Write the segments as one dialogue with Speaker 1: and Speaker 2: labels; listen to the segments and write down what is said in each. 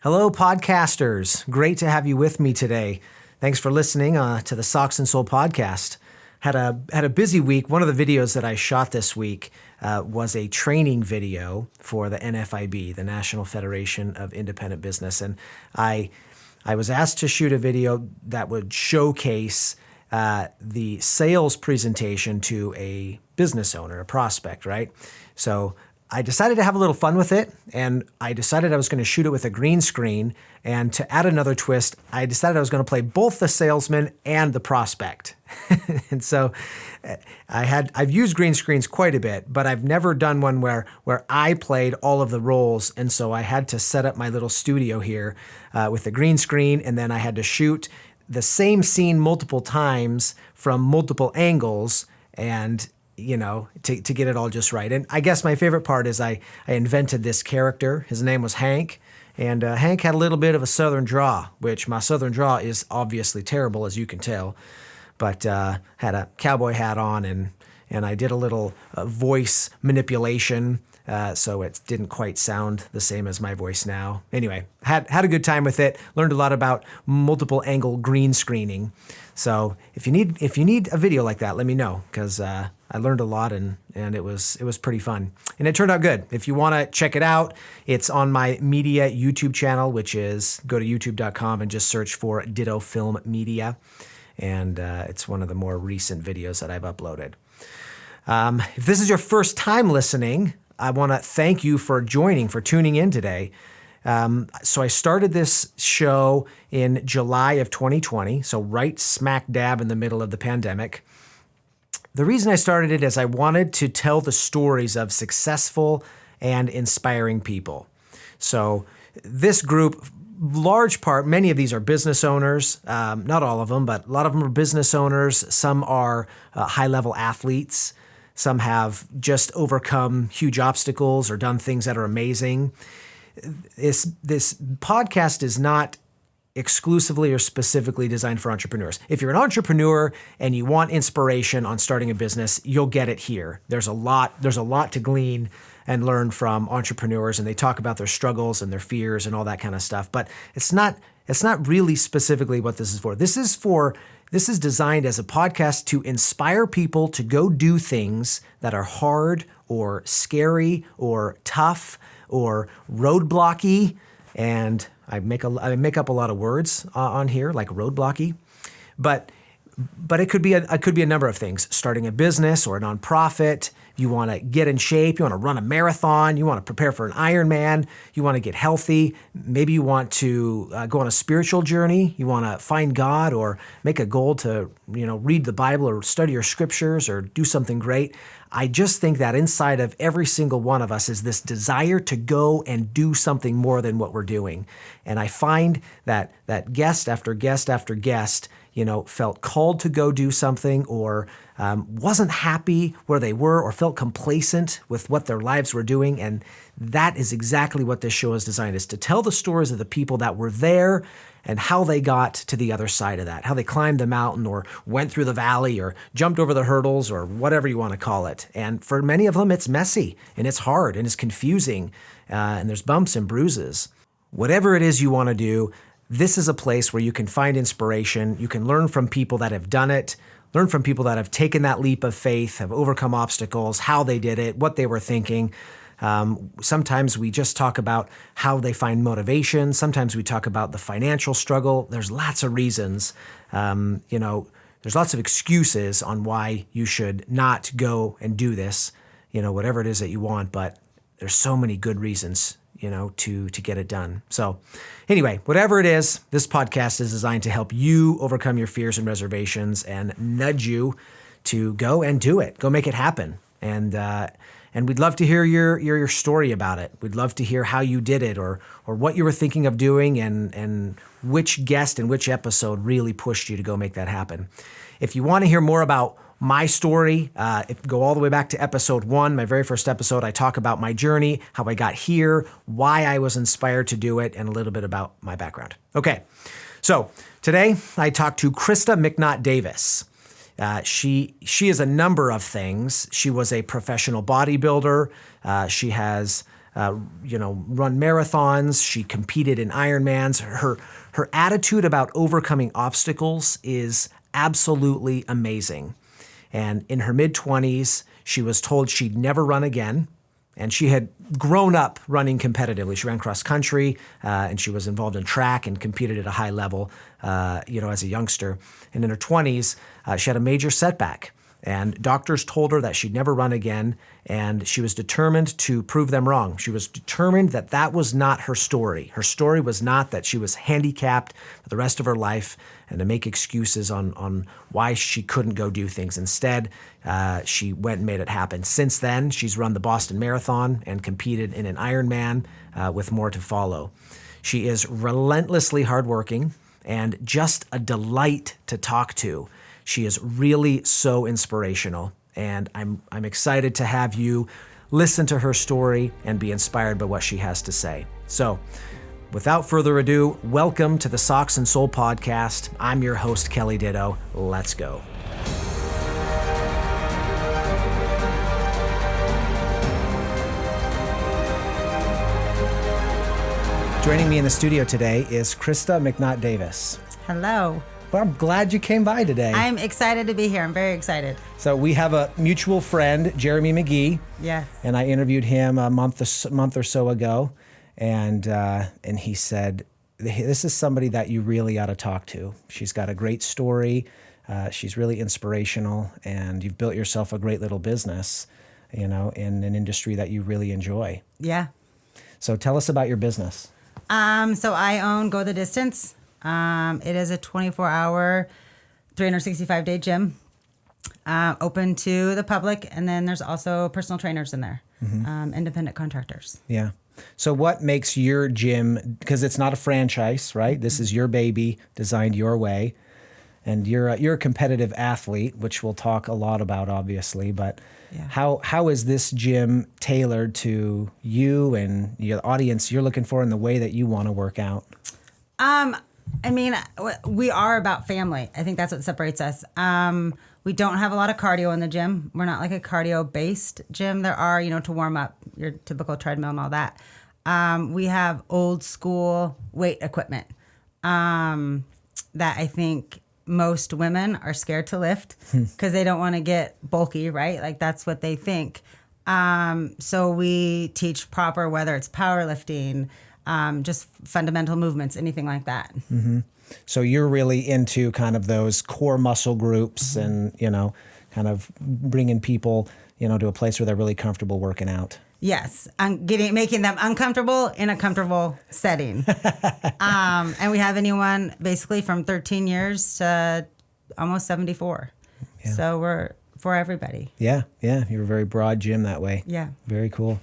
Speaker 1: Hello, podcasters. Great to have you with me today. Thanks for listening to the Socks and Soul podcast. Had a busy week. One of the videos that I shot this week was a training video for the NFIB, the National Federation of Independent Business, and I was asked to shoot a video that would showcase the sales presentation to a business owner, a prospect, right? So I decided to have a little fun with it, and I decided I was going to shoot it with a green screen, and to add another twist, I decided I was going to play both the salesman and the prospect. And so I've used green screens quite a bit, but I've never done one where I played all of the roles, and so I had to set up my little studio here with the green screen, and then I had to shoot the same scene multiple times from multiple angles, and to get it all just right. And I guess my favorite part is I invented this character. His name was Hank, and Hank had a little bit of a southern draw, which my southern draw is obviously terrible, as you can tell, but had a cowboy hat on, and I did a little voice manipulation, so it didn't quite sound the same as my voice now. Anyway, had a good time with it, learned a lot about multiple angle green screening. So if you need a video like that, let me know, because I learned a lot, and it was pretty fun. And it turned out good. If you want to check it out, it's on my media YouTube channel, which is go to youtube.com and just search for Ditto Film Media. And it's one of the more recent videos that I've uploaded. If this is your first time listening, I want to thank you for tuning in today. So I started this show in July of 2020, so right smack dab in the middle of the pandemic. The reason I started it is I wanted to tell the stories of successful and inspiring people. So this group, large part, many of these are business owners, not all of them, but a lot of them are business owners. Some are high-level athletes. Some have just overcome huge obstacles or done things that are amazing. This podcast is not exclusively or specifically designed for entrepreneurs. If you're an entrepreneur and you want inspiration on starting a business, you'll get it here. There's a lot to glean and learn from entrepreneurs, and they talk about their struggles and their fears and all that kind of stuff. But it's not really specifically what this is for. This is designed as a podcast to inspire people to go do things that are hard or scary or tough or roadblocky, and I make up a lot of words on here, like roadblocky, but it could be a number of things. Starting a business or a nonprofit. You want to get in shape. You want to run a marathon. You want to prepare for an Ironman. You want to get healthy. Maybe you want to go on a spiritual journey. You want to find God or make a goal to read the Bible or study your scriptures or do something great. I just think that inside of every single one of us is this desire to go and do something more than what we're doing. And I find that guest after guest after guest, felt called to go do something or wasn't happy where they were or felt complacent with what their lives were doing. And that is exactly what this show is designed, is to tell the stories of the people that were there and how they got to the other side of that, how they climbed the mountain or went through the valley or jumped over the hurdles or whatever you want to call it. And for many of them, it's messy and it's hard and it's confusing and there's bumps and bruises. Whatever it is you want to do, this is a place where you can find inspiration. You can learn from people that have done it, learn from people that have taken that leap of faith, have overcome obstacles, how they did it, what they were thinking. Sometimes we just talk about how they find motivation. Sometimes we talk about the financial struggle. There's lots of reasons. There's lots of excuses on why you should not go and do this, whatever it is that you want. But there's so many good reasons, to get it done. So anyway, whatever it is, this podcast is designed to help you overcome your fears and reservations and nudge you to go and do it. Go make it happen. And we'd love to hear your story about it. We'd love to hear how you did it or what you were thinking of doing and which guest and which episode really pushed you to go make that happen. If you want to hear more about my story, go all the way back to episode 1, my very first episode. I talk about my journey, how I got here, why I was inspired to do it, and a little bit about my background. Okay, so today I talked to Krista Mcnaught-Davis. She is a number of things. She was a professional bodybuilder. She has run marathons. She competed in Ironmans. Her attitude about overcoming obstacles is absolutely amazing. And in her mid-20s, she was told she'd never run again. And she had grown up running competitively. She ran cross country, and she was involved in track and competed at a high level, as a youngster. And in her 20s, she had a major setback. And doctors told her that she'd never run again, and she was determined to prove them wrong. She was determined that that was not her story. Her story was not that she was handicapped for the rest of her life and to make excuses on why she couldn't go do things. Instead, she went and made it happen. Since then, she's run the Boston Marathon and competed in an Ironman with more to follow. She is relentlessly hardworking and just a delight to talk to. She is really so inspirational, and I'm excited to have you listen to her story and be inspired by what she has to say. So, without further ado, welcome to the Socks and Soul podcast. I'm your host, Kelly Ditto. Let's go. Joining me in the studio today is Krista Mcnaught-Davis.
Speaker 2: Hello.
Speaker 1: Well, I'm glad you came by today.
Speaker 2: I'm excited to be here. I'm very excited.
Speaker 1: So we have a mutual friend, Jeremy McGee.
Speaker 2: Yes.
Speaker 1: And I interviewed him a month or so ago, and he said, "This is somebody that you really ought to talk to. She's got a great story. She's really inspirational, and you've built yourself a great little business, in an industry that you really enjoy."
Speaker 2: Yeah.
Speaker 1: So tell us about your business.
Speaker 2: So I own Go the Distance. It is a 24-hour, 365-day gym, open to the public. And then there's also personal trainers in there, independent contractors.
Speaker 1: Yeah. So what makes your gym, because it's not a franchise, right? This is your baby, designed your way. And you're a competitive athlete, which we'll talk a lot about, obviously. But yeah. How is this gym tailored to you and the audience you're looking for in the way that you want to work out?
Speaker 2: We are about family. I think that's what separates us. We don't have a lot of cardio in the gym. We're not like a cardio-based gym. There are, to warm up, your typical treadmill and all that. We have old school weight equipment that I think most women are scared to lift because they don't want to get bulky, right? Like that's what they think. So we teach proper, whether it's powerlifting, just fundamental movements, anything like that.
Speaker 1: Mm-hmm. So you're really into kind of those core muscle groups and, kind of bringing people, to a place where they're really comfortable working out.
Speaker 2: Yes. Making them uncomfortable in a comfortable setting. And we have anyone basically from 13 years to almost 74. Yeah. So we're for everybody.
Speaker 1: Yeah. Yeah. You're a very broad gym that way.
Speaker 2: Yeah.
Speaker 1: Very cool.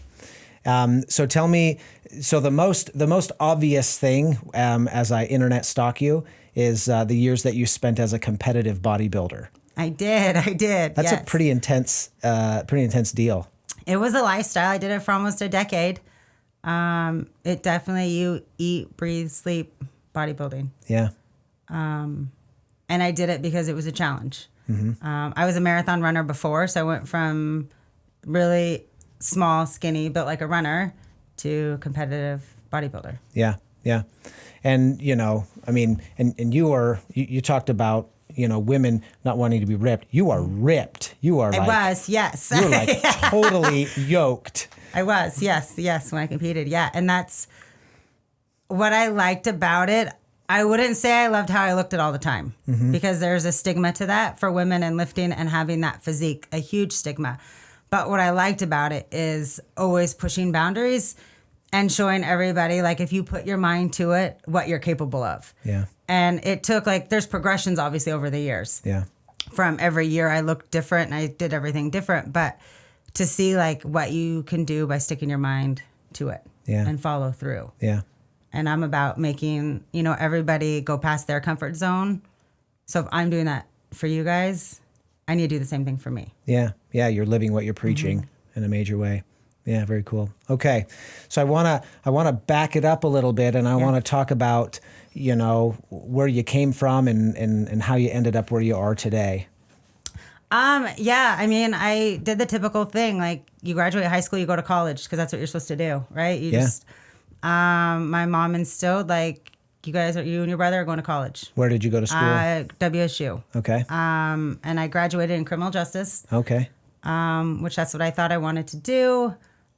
Speaker 1: So tell me, the most obvious thing as I internet stalk you is the years that you spent as a competitive bodybuilder.
Speaker 2: I did.
Speaker 1: That's
Speaker 2: yes.
Speaker 1: a pretty intense deal.
Speaker 2: It was a lifestyle. I did it for almost a decade. It definitely, you eat, breathe, sleep, bodybuilding.
Speaker 1: Yeah.
Speaker 2: And I did it because it was a challenge.
Speaker 1: Mm-hmm.
Speaker 2: I was a marathon runner before, so I went from really small, skinny, built like a runner to competitive bodybuilder.
Speaker 1: Yeah, yeah. And, and you talked about, women not wanting to be ripped. You are ripped. You are
Speaker 2: yes.
Speaker 1: You're like totally yoked.
Speaker 2: I was, yes, when I competed, yeah. And that's what I liked about it. I wouldn't say I loved how I looked at all the time because there's a stigma to that for women in lifting and having that physique, a huge stigma. But what I liked about it is always pushing boundaries and showing everybody, like, if you put your mind to it, what you're capable of.
Speaker 1: Yeah.
Speaker 2: And it took, there's progressions, obviously, over the years.
Speaker 1: Yeah.
Speaker 2: From every year, I looked different and I did everything different. But to see, what you can do by sticking your mind to it and follow through. Yeah. And I'm about making, everybody go past their comfort zone. So if I'm doing that for you guys, I need to do the same thing for me. Yeah.
Speaker 1: Yeah. You're living what you're preaching in a major way. Yeah. Very cool. Okay. So I want to back it up a little bit and I want to talk about, where you came from and how you ended up where you are today.
Speaker 2: Yeah, I mean, I did the typical thing. Like, you graduate high school, you go to college because that's what you're supposed to do, right? My mom instilled, like, you and your brother are going to college.
Speaker 1: Where did you go to school?
Speaker 2: WSU.
Speaker 1: Okay.
Speaker 2: And I graduated in criminal justice.
Speaker 1: Okay.
Speaker 2: Which that's what I thought I wanted to do.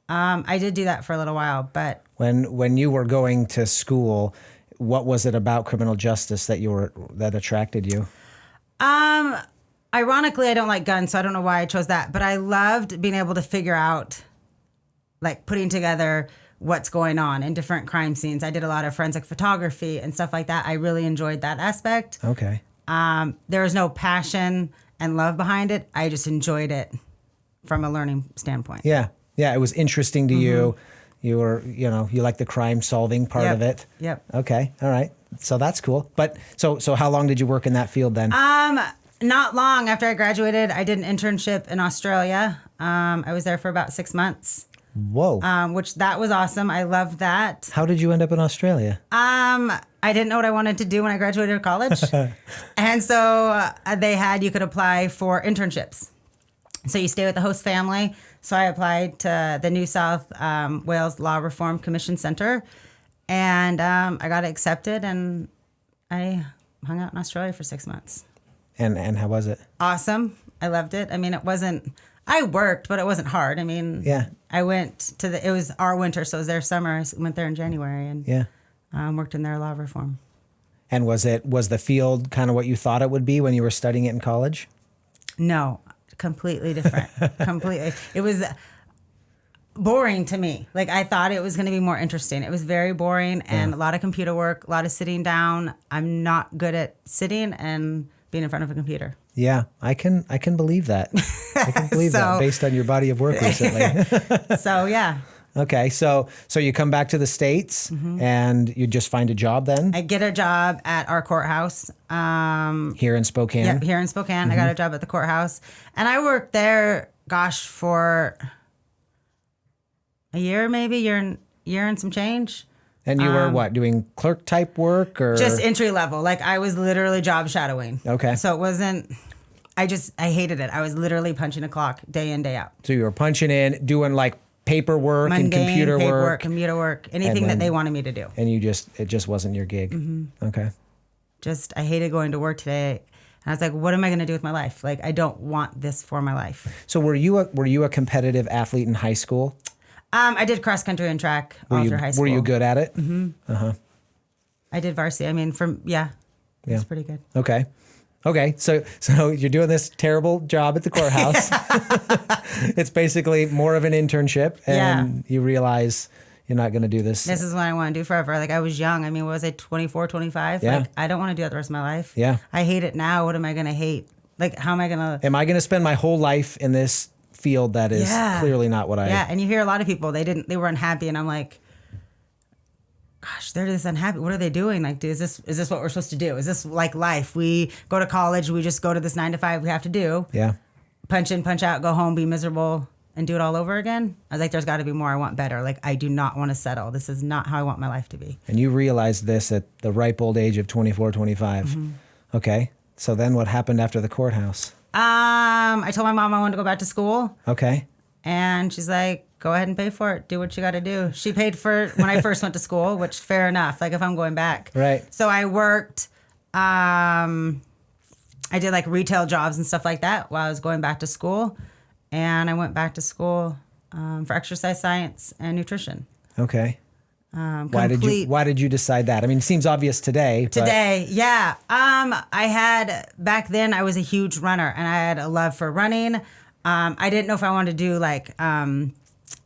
Speaker 2: I did do that for a little while, but
Speaker 1: when you were going to school, what was it about criminal justice that attracted you?
Speaker 2: Ironically, I don't like guns, so I don't know why I chose that. But I loved being able to figure out, like, putting together what's going on in different crime scenes. I did a lot of forensic photography and stuff like that. I really enjoyed that aspect.
Speaker 1: Okay.
Speaker 2: There was no passion and love behind it. I just enjoyed it from a learning standpoint.
Speaker 1: Yeah. Yeah. It was interesting to you. You were, you like the crime solving part of it.
Speaker 2: Yep.
Speaker 1: Okay. All right. So that's cool. But so how long did you work in that field then?
Speaker 2: Not long after I graduated, I did an internship in Australia. I was there for about 6 months.
Speaker 1: Whoa.
Speaker 2: Which that was awesome. I loved that.
Speaker 1: How did you end up in Australia?
Speaker 2: I didn't know what I wanted to do when I graduated college. And so you could apply for internships. So you stay with the host family. So I applied to the New South Wales Law Reform Commission Center. And I got accepted, and I hung out in Australia for 6 months.
Speaker 1: And how was it?
Speaker 2: Awesome. I loved it. I mean, I worked, but it wasn't hard. I mean,
Speaker 1: yeah.
Speaker 2: I went it was our winter, so it was their summer. I went there in January and worked in their law reform.
Speaker 1: And was the field kind of what you thought it would be when you were studying it in college?
Speaker 2: No, completely different. Completely. It was boring to me. Like, I thought it was going to be more interesting. It was very boring and a lot of computer work, a lot of sitting down. I'm not good at sitting and being in front of a computer.
Speaker 1: Yeah, I can believe that. I can believe that based on your body of work recently.
Speaker 2: So, yeah.
Speaker 1: Okay, so you come back to the States and you just find a job then?
Speaker 2: I get a job at our courthouse.
Speaker 1: Here in Spokane?
Speaker 2: Yeah, here in Spokane. I got a job at the courthouse. And I worked there, for a year, maybe, year and some change.
Speaker 1: And you were doing clerk type work or?
Speaker 2: Just entry level. Like, I was literally job shadowing.
Speaker 1: Okay.
Speaker 2: So it wasn't, I hated it. I was literally punching a clock day in, day out.
Speaker 1: So you were punching in, doing like paperwork and computer
Speaker 2: work, anything that they wanted me to do.
Speaker 1: And it just wasn't your gig. Okay.
Speaker 2: I hated going to work today. And I was like, what am I going to do with my life? Like, I don't want this for my life.
Speaker 1: So were you a competitive athlete in high school?
Speaker 2: I did cross country and track all through high school.
Speaker 1: Were you good at it?
Speaker 2: I did varsity. I mean, it was pretty good.
Speaker 1: Okay. So you're doing this terrible job at the courthouse. It's basically more of an internship, and you realize you're not going to do this.
Speaker 2: This is what I want to do forever. Like, I was young. I mean, what was I, 24, 25?
Speaker 1: Yeah.
Speaker 2: Like, I don't want to do that the rest of my life.
Speaker 1: Yeah.
Speaker 2: I hate it now. What am I going to hate? Like, how am I going to...
Speaker 1: Am I going to spend my whole life in this field that is clearly not what I...
Speaker 2: Yeah, and you hear a lot of people, they were unhappy, and I'm like, gosh, they're just unhappy. What are they doing? Like, is this what we're supposed to do? Is this like life? We go to college, we just go to this 9 to 5 we have to do.
Speaker 1: Yeah.
Speaker 2: Punch in, punch out, go home, be miserable, and do it all over again. I was like, there's got to be more. I want better. Like, I do not want to settle. This is not how I want my life to be.
Speaker 1: And you realized this at the ripe old age of 24, 25. Okay. So then what happened after the courthouse?
Speaker 2: I told my mom I wanted to go back to school.
Speaker 1: Okay.
Speaker 2: And she's like, go ahead and pay for it. Do what you got to do. She paid for it when I first went to school, which fair enough. Like, if I'm going back.
Speaker 1: Right.
Speaker 2: So I worked, I did like retail jobs and stuff like that while I was going back to school. And I went back to school for exercise science and nutrition.
Speaker 1: Okay. Why did you decide that? I mean, it seems obvious today.
Speaker 2: Yeah. Back then I was a huge runner and I had a love for running. I didn't know if I wanted to do like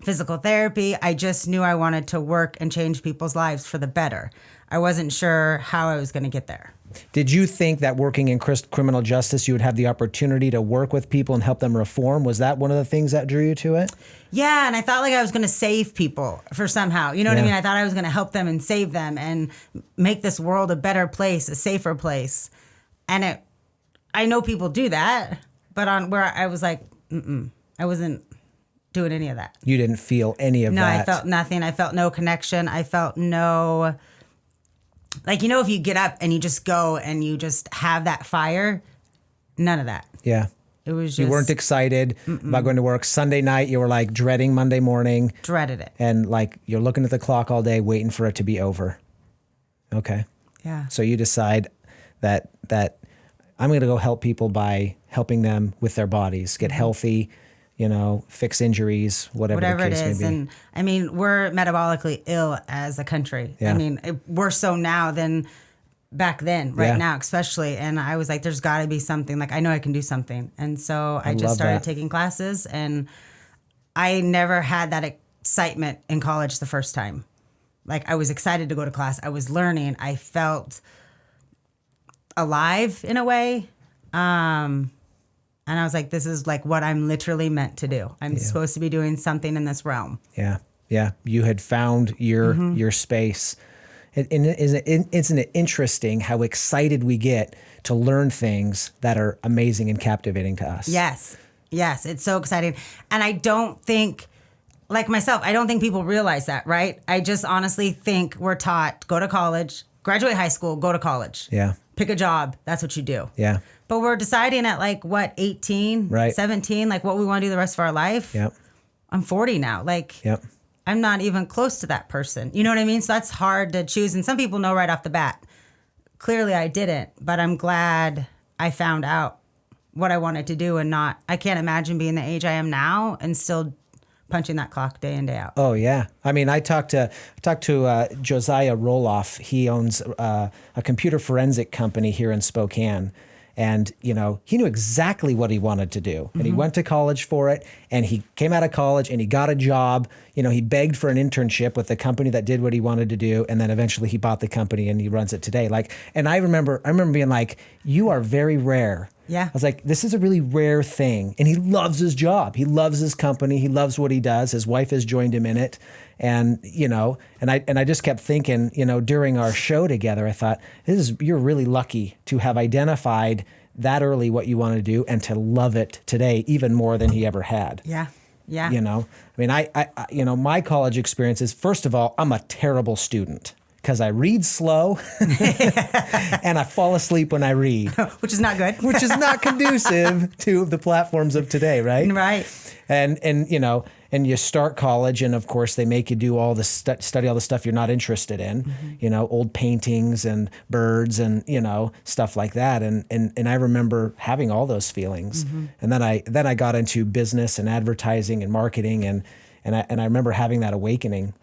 Speaker 2: physical therapy. I just knew I wanted to work and change people's lives for the better. I wasn't sure how I was going to get there.
Speaker 1: Did you think that working in criminal justice, you would have the opportunity to work with people and help them reform? Was that one of the things that drew you to it?
Speaker 2: Yeah, and I thought like I was going to save people for somehow. You know what I mean? I thought I was going to help them and save them and make this world a better place, a safer place. And I know people do that, but on where I was like, I wasn't doing any of that.
Speaker 1: You didn't feel any of that?
Speaker 2: No, I felt nothing. I felt no connection. I felt no... Like, you know, if you get up and you just go and you just have that fire, none of that.
Speaker 1: Yeah.
Speaker 2: It was just...
Speaker 1: You weren't excited about going to work. Sunday night, you were like dreading Monday morning.
Speaker 2: Dreaded it.
Speaker 1: And like you're looking at the clock all day, waiting for it to be over. Okay.
Speaker 2: Yeah.
Speaker 1: So you decide that I'm going to go help people by helping them with their bodies, get healthy, fix injuries, whatever the case
Speaker 2: it is.
Speaker 1: may be.
Speaker 2: And I mean, we're metabolically ill as a country.
Speaker 1: Yeah.
Speaker 2: I mean, we're so now than back then, right now, especially. And I was like, there's got to be something. Like, I know I can do something. And so I just started taking classes, and I never had that excitement in college the first time. Like, I was excited to go to class. I was learning. I felt alive in a way. And I was like, this is like what I'm literally meant to do. I'm supposed to be doing something in this realm.
Speaker 1: Yeah. Yeah. You had found your space. Isn't it interesting how excited we get to learn things that are amazing and captivating to us?
Speaker 2: Yes. Yes. It's so exciting. And I don't think, like myself, I don't think people realize that, right? I just honestly think we're taught, go to college, graduate high school, go to college.
Speaker 1: Yeah.
Speaker 2: Pick a job. That's what you do.
Speaker 1: Yeah.
Speaker 2: But we're deciding at 18,
Speaker 1: right.
Speaker 2: 17, like what we want to do the rest of our life.
Speaker 1: Yep.
Speaker 2: I'm 40 now. Yep. I'm not even close to that person. You know what I mean? So that's hard to choose. And some people know right off the bat. Clearly I didn't, but I'm glad I found out what I wanted to do, and I can't imagine being the age I am now and still punching that clock day in, day out.
Speaker 1: Oh yeah. I mean, I talked to Josiah Roloff. He owns a computer forensic company here in Spokane. And, he knew exactly what he wanted to do. And he went to college for it. And he came out of college and he got a job. He begged for an internship with the company that did what he wanted to do. And then eventually he bought the company and he runs it today. And I remember being like, you are very rare.
Speaker 2: Yeah.
Speaker 1: I was like, this is a really rare thing. And he loves his job. He loves his company. He loves what he does. His wife has joined him in it. And, and I just kept thinking, during our show together, I thought, you're really lucky to have identified that early what you want to do and to love it today even more than he ever had.
Speaker 2: Yeah. Yeah.
Speaker 1: I mean, I my college experience is, first of all, I'm a terrible student because I read slow and I fall asleep when I read.
Speaker 2: Which is not good.
Speaker 1: Which is not conducive to the platforms of today, right?
Speaker 2: Right.
Speaker 1: And you start college, and of course they make you do all the study all the stuff you're not interested in, old paintings and birds and stuff like that. And I remember having all those feelings. And then I got into business and advertising and marketing, and I remember having that awakening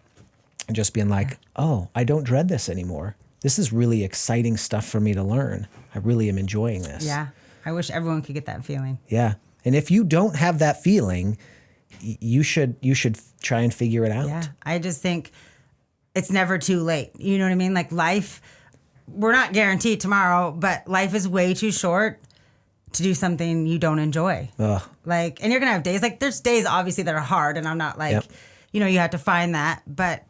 Speaker 1: and just being like, oh, I don't dread this anymore. This is really exciting stuff for me to learn. I really am enjoying this.
Speaker 2: Yeah. I wish everyone could get that feeling.
Speaker 1: Yeah. And if you don't have that feeling, you should try and figure it out.
Speaker 2: Yeah. I just think it's never too late. You know what I mean? Like, life, we're not guaranteed tomorrow, but life is way too short to do something you don't enjoy.
Speaker 1: Ugh.
Speaker 2: And you're going to have days, there's days obviously that are hard, and I'm not you have to find that, but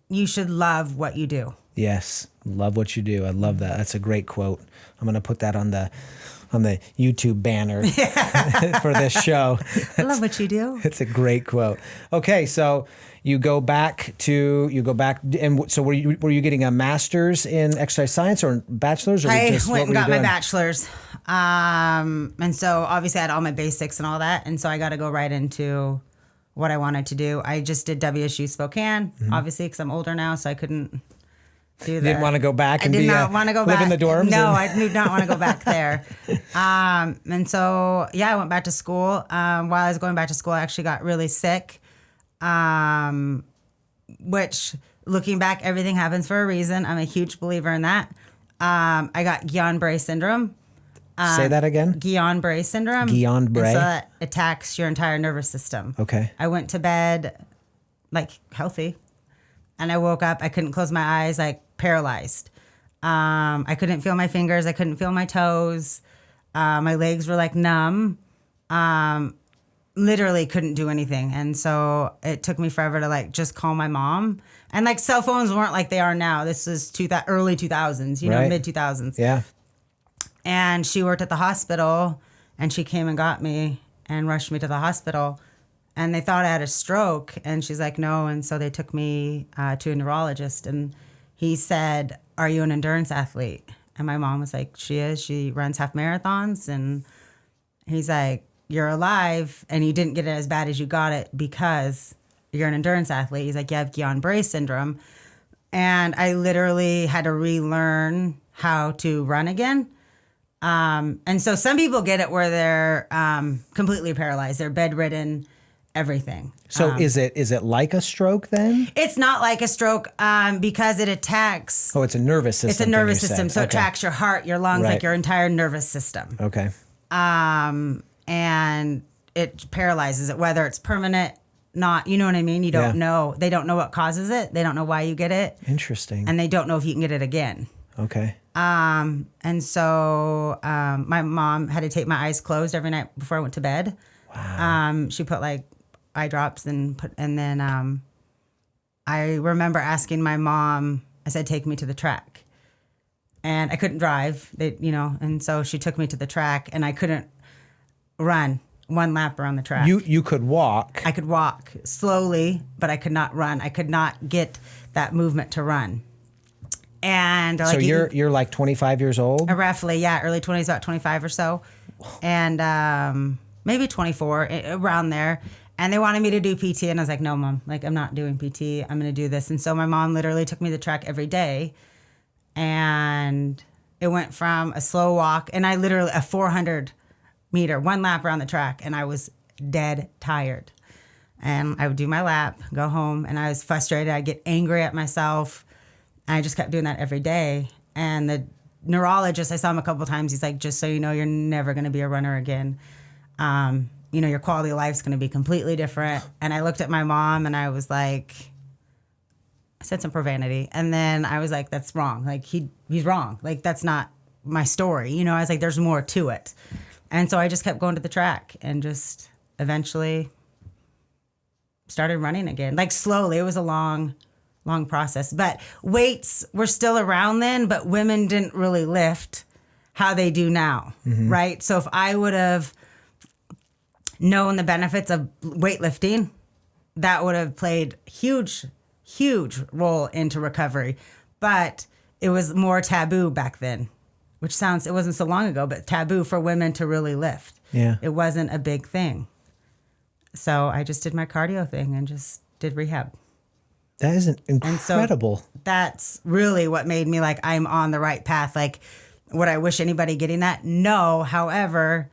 Speaker 2: you should love what you do.
Speaker 1: Yes. Love what you do. I love that. That's a great quote. I'm going to put that on the YouTube banner for this show.
Speaker 2: I love what you do.
Speaker 1: It's a great quote. Okay, so you go back, and so were you getting a master's in exercise science or bachelor's? Or
Speaker 2: I went and got my bachelor's, and so obviously I had all my basics and all that, and so I got to go right into what I wanted to do. I just did WSU Spokane, obviously, because I'm older now, so I couldn't do that.
Speaker 1: Didn't want to go back and
Speaker 2: live in
Speaker 1: the dorms?
Speaker 2: No, I did not want to go back there. And so, I went back to school. While I was going back to school, I actually got really sick, which, looking back, everything happens for a reason. I'm a huge believer in that. I got Guillain-Barré syndrome.
Speaker 1: Say that again?
Speaker 2: Guillain-Barré syndrome.
Speaker 1: Guillain-Barré.
Speaker 2: And so that attacks your entire nervous system.
Speaker 1: Okay.
Speaker 2: I went to bed, healthy. And I woke up, I couldn't close my eyes, paralyzed. I couldn't feel my fingers. I couldn't feel my toes. My legs were numb. Literally couldn't do anything. And so it took me forever to just call my mom. And cell phones weren't like they are now. This was early 2000s, mid 2000s.
Speaker 1: Yeah.
Speaker 2: And she worked at the hospital, and she came and got me and rushed me to the hospital. And they thought I had a stroke, and she's like, no. And so they took me to a neurologist, and he said, are you an endurance athlete? And my mom was like, she is. She runs half marathons. And he's like, you're alive and you didn't get it as bad as you got it because you're an endurance athlete. He's like, you have Guillain-Barré syndrome. And I literally had to relearn how to run again. And so some people get it where they're completely paralyzed. They're bedridden, everything.
Speaker 1: So is it like a stroke then?
Speaker 2: It's not like a stroke because it attacks.
Speaker 1: Oh, it's a nervous system.
Speaker 2: It's a nervous system. So it attacks your heart, your lungs, like your entire nervous system.
Speaker 1: Okay.
Speaker 2: And it paralyzes it, whether it's permanent, not, you know what I mean? You don't know. They don't know what causes it. They don't know why you get it.
Speaker 1: Interesting.
Speaker 2: And they don't know if you can get it again.
Speaker 1: Okay.
Speaker 2: And so my mom had to tape my eyes closed every night before I went to bed.
Speaker 1: Wow.
Speaker 2: She put like eye drops and then I remember asking my mom, I said, take me to the track. And I couldn't drive, and so she took me to the track and I couldn't run one lap around the track.
Speaker 1: You could walk.
Speaker 2: I could walk slowly, but I could not run. I could not get that movement to run. And
Speaker 1: so you're like 25 years old?
Speaker 2: Roughly, yeah, early 20s, about 25 or so. And maybe 24, around there. And they wanted me to do PT, and I was like, no, Mom, like, I'm not doing PT. I'm going to do this. And so my mom literally took me to the track every day. And it went from a slow walk, and I literally, a 400-meter, one lap around the track, and I was dead tired. And I would do my lap, go home, and I was frustrated. I'd get angry at myself. And I just kept doing that every day. And the neurologist, I saw him a couple of times. He's like, just so you know, you're never going to be a runner again. Your quality of life is going to be completely different. And I looked at my mom and I was like, I said some profanity. And then I was like, that's wrong. Like, he's wrong. Like, that's not my story. I was like, there's more to it. And so I just kept going to the track and just eventually started running again. Like, slowly. It was a long process. But weights were still around then, but women didn't really lift how they do now, right? So if I would have known the benefits of weightlifting, that would have played huge role into recovery. But it was more taboo back then, it wasn't so long ago, but taboo for women to really lift.
Speaker 1: Yeah.
Speaker 2: It wasn't a big thing. So I just did my cardio thing and just did rehab.
Speaker 1: That is incredible.
Speaker 2: So that's really what made me like, I'm on the right path. Like, would I wish anybody getting that? No. However,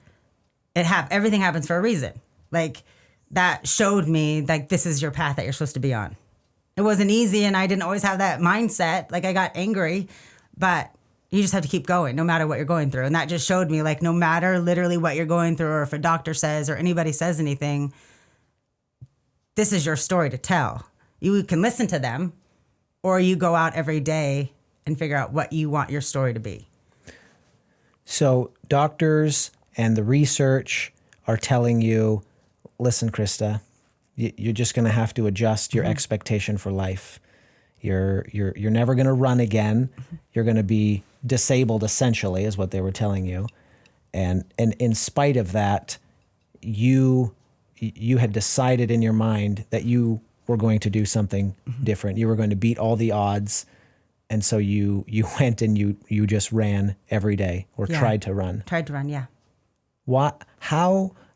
Speaker 2: everything happens for a reason. Like, that showed me, like, this is your path that you're supposed to be on. It wasn't easy, and I didn't always have that mindset. Like, I got angry, but you just have to keep going no matter what you're going through. And that just showed me, like, no matter literally what you're going through, or if a doctor says or anybody says anything, this is your story to tell. You can listen to them, or you go out every day and figure out what you want your story to be.
Speaker 1: So doctors and the research are telling you, listen, Krista, you're just going to have to adjust your expectation for life. You're never going to run again. You're going to be disabled, essentially, is what they were telling you. And in spite of that, you had decided in your mind that you were going to do something different. You were going to beat all the odds. And so you went and you just ran every day, or tried to run.
Speaker 2: Tried to run, yeah.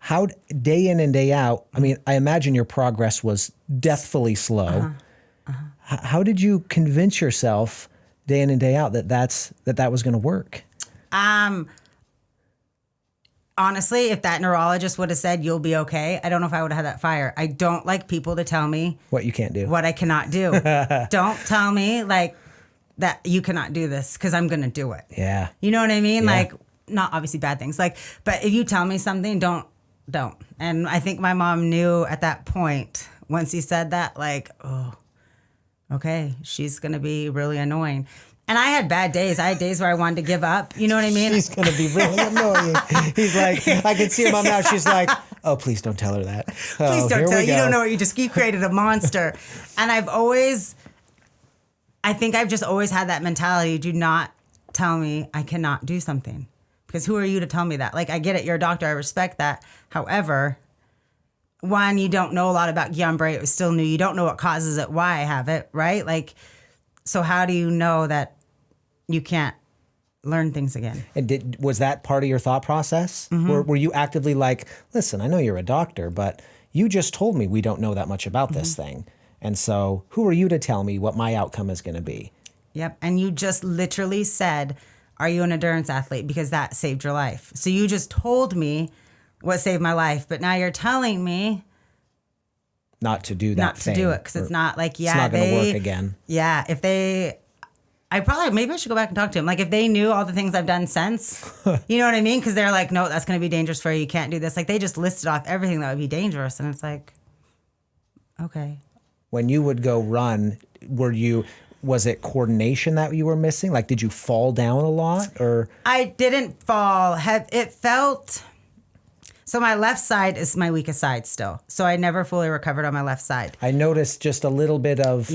Speaker 1: How day in and day out, I mean, I imagine your progress was deathfully slow. How did you convince yourself day in and day out that was going to work?
Speaker 2: Honestly, if that neurologist would have said, you'll be okay, I don't know if I would have had that fire. I don't like people to tell me
Speaker 1: what you can't do,
Speaker 2: what I cannot do. Don't tell me like that you cannot do this, because I'm going to do it.
Speaker 1: Yeah.
Speaker 2: You know what I mean?
Speaker 1: Yeah.
Speaker 2: Like, not obviously bad things. Like, but if you tell me something, don't. And I think my mom knew at that point, once he said that, like, oh, okay, she's going to be really annoying. And I had bad days. I had days where I wanted to give up. You know what I mean?
Speaker 1: She's going to be really annoying. He's like, I can see her mom now. She's like, oh, please don't tell her that.
Speaker 2: Please don't tell her. You don't know what you created a monster. And I think I've just always had that mentality. Do not tell me I cannot do something. Because who are you to tell me that? Like, I get it. You're a doctor. I respect that. However, one, you don't know a lot about Guillain-Barré. It was still new. You don't know what causes it, why I have it, right? Like, so how do you know that you can't learn things again.
Speaker 1: And was that part of your thought process? Were you actively like, listen, I know you're a doctor, but you just told me we don't know that much about this thing. And so who are you to tell me what my outcome is going to be?
Speaker 2: Yep. And you just literally said, are you an endurance athlete? Because that saved your life. So you just told me what saved my life. But now you're telling me
Speaker 1: not to do that
Speaker 2: not
Speaker 1: thing.
Speaker 2: to do it. Because it's not like,
Speaker 1: it's not going to work again.
Speaker 2: Yeah. If they... maybe I should go back and talk to him. Like if they knew all the things I've done since, you know what I mean? Because they're like, no, that's going to be dangerous for you. You can't do this. Like they just listed off everything that would be dangerous. And it's like, okay.
Speaker 1: When you would go run, was it coordination that you were missing? Like, did you fall down a lot or?
Speaker 2: I didn't fall. It felt, so my left side is my weakest side still. So I never fully recovered on my left side.
Speaker 1: I noticed just a little bit of,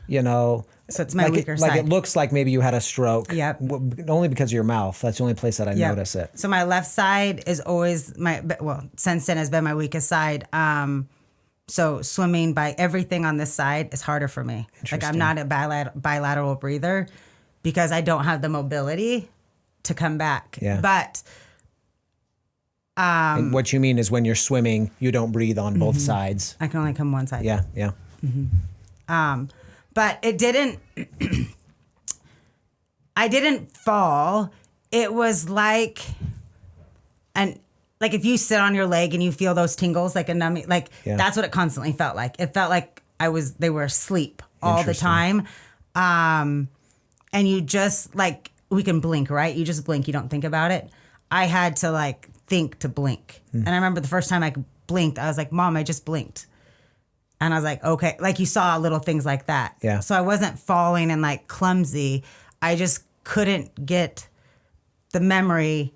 Speaker 1: you know.
Speaker 2: So it's my weaker side.
Speaker 1: Like it looks like maybe you had a stroke.
Speaker 2: Yep.
Speaker 1: Only because of your mouth. That's the only place that I notice it.
Speaker 2: So my left side is always since then has been my weakest side. So swimming by everything on this side is harder for me. Like I'm not a bilateral breather because I don't have the mobility to come back.
Speaker 1: Yeah.
Speaker 2: But
Speaker 1: and what you mean is when you're swimming, you don't breathe on both sides.
Speaker 2: I can only come one side.
Speaker 1: Yeah, yeah.
Speaker 2: But it didn't, I didn't fall. It was like if you sit on your leg and you feel those tingles, like a numbing, that's what it constantly felt like. It felt like they were asleep all the time. And you just we can blink, right? You just blink. You don't think about it. I had to think to blink. And I remember the first time I blinked, I was like, Mom, I just blinked. And I was like, okay, you saw little things like that.
Speaker 1: Yeah.
Speaker 2: So I wasn't falling and clumsy. I just couldn't get the memory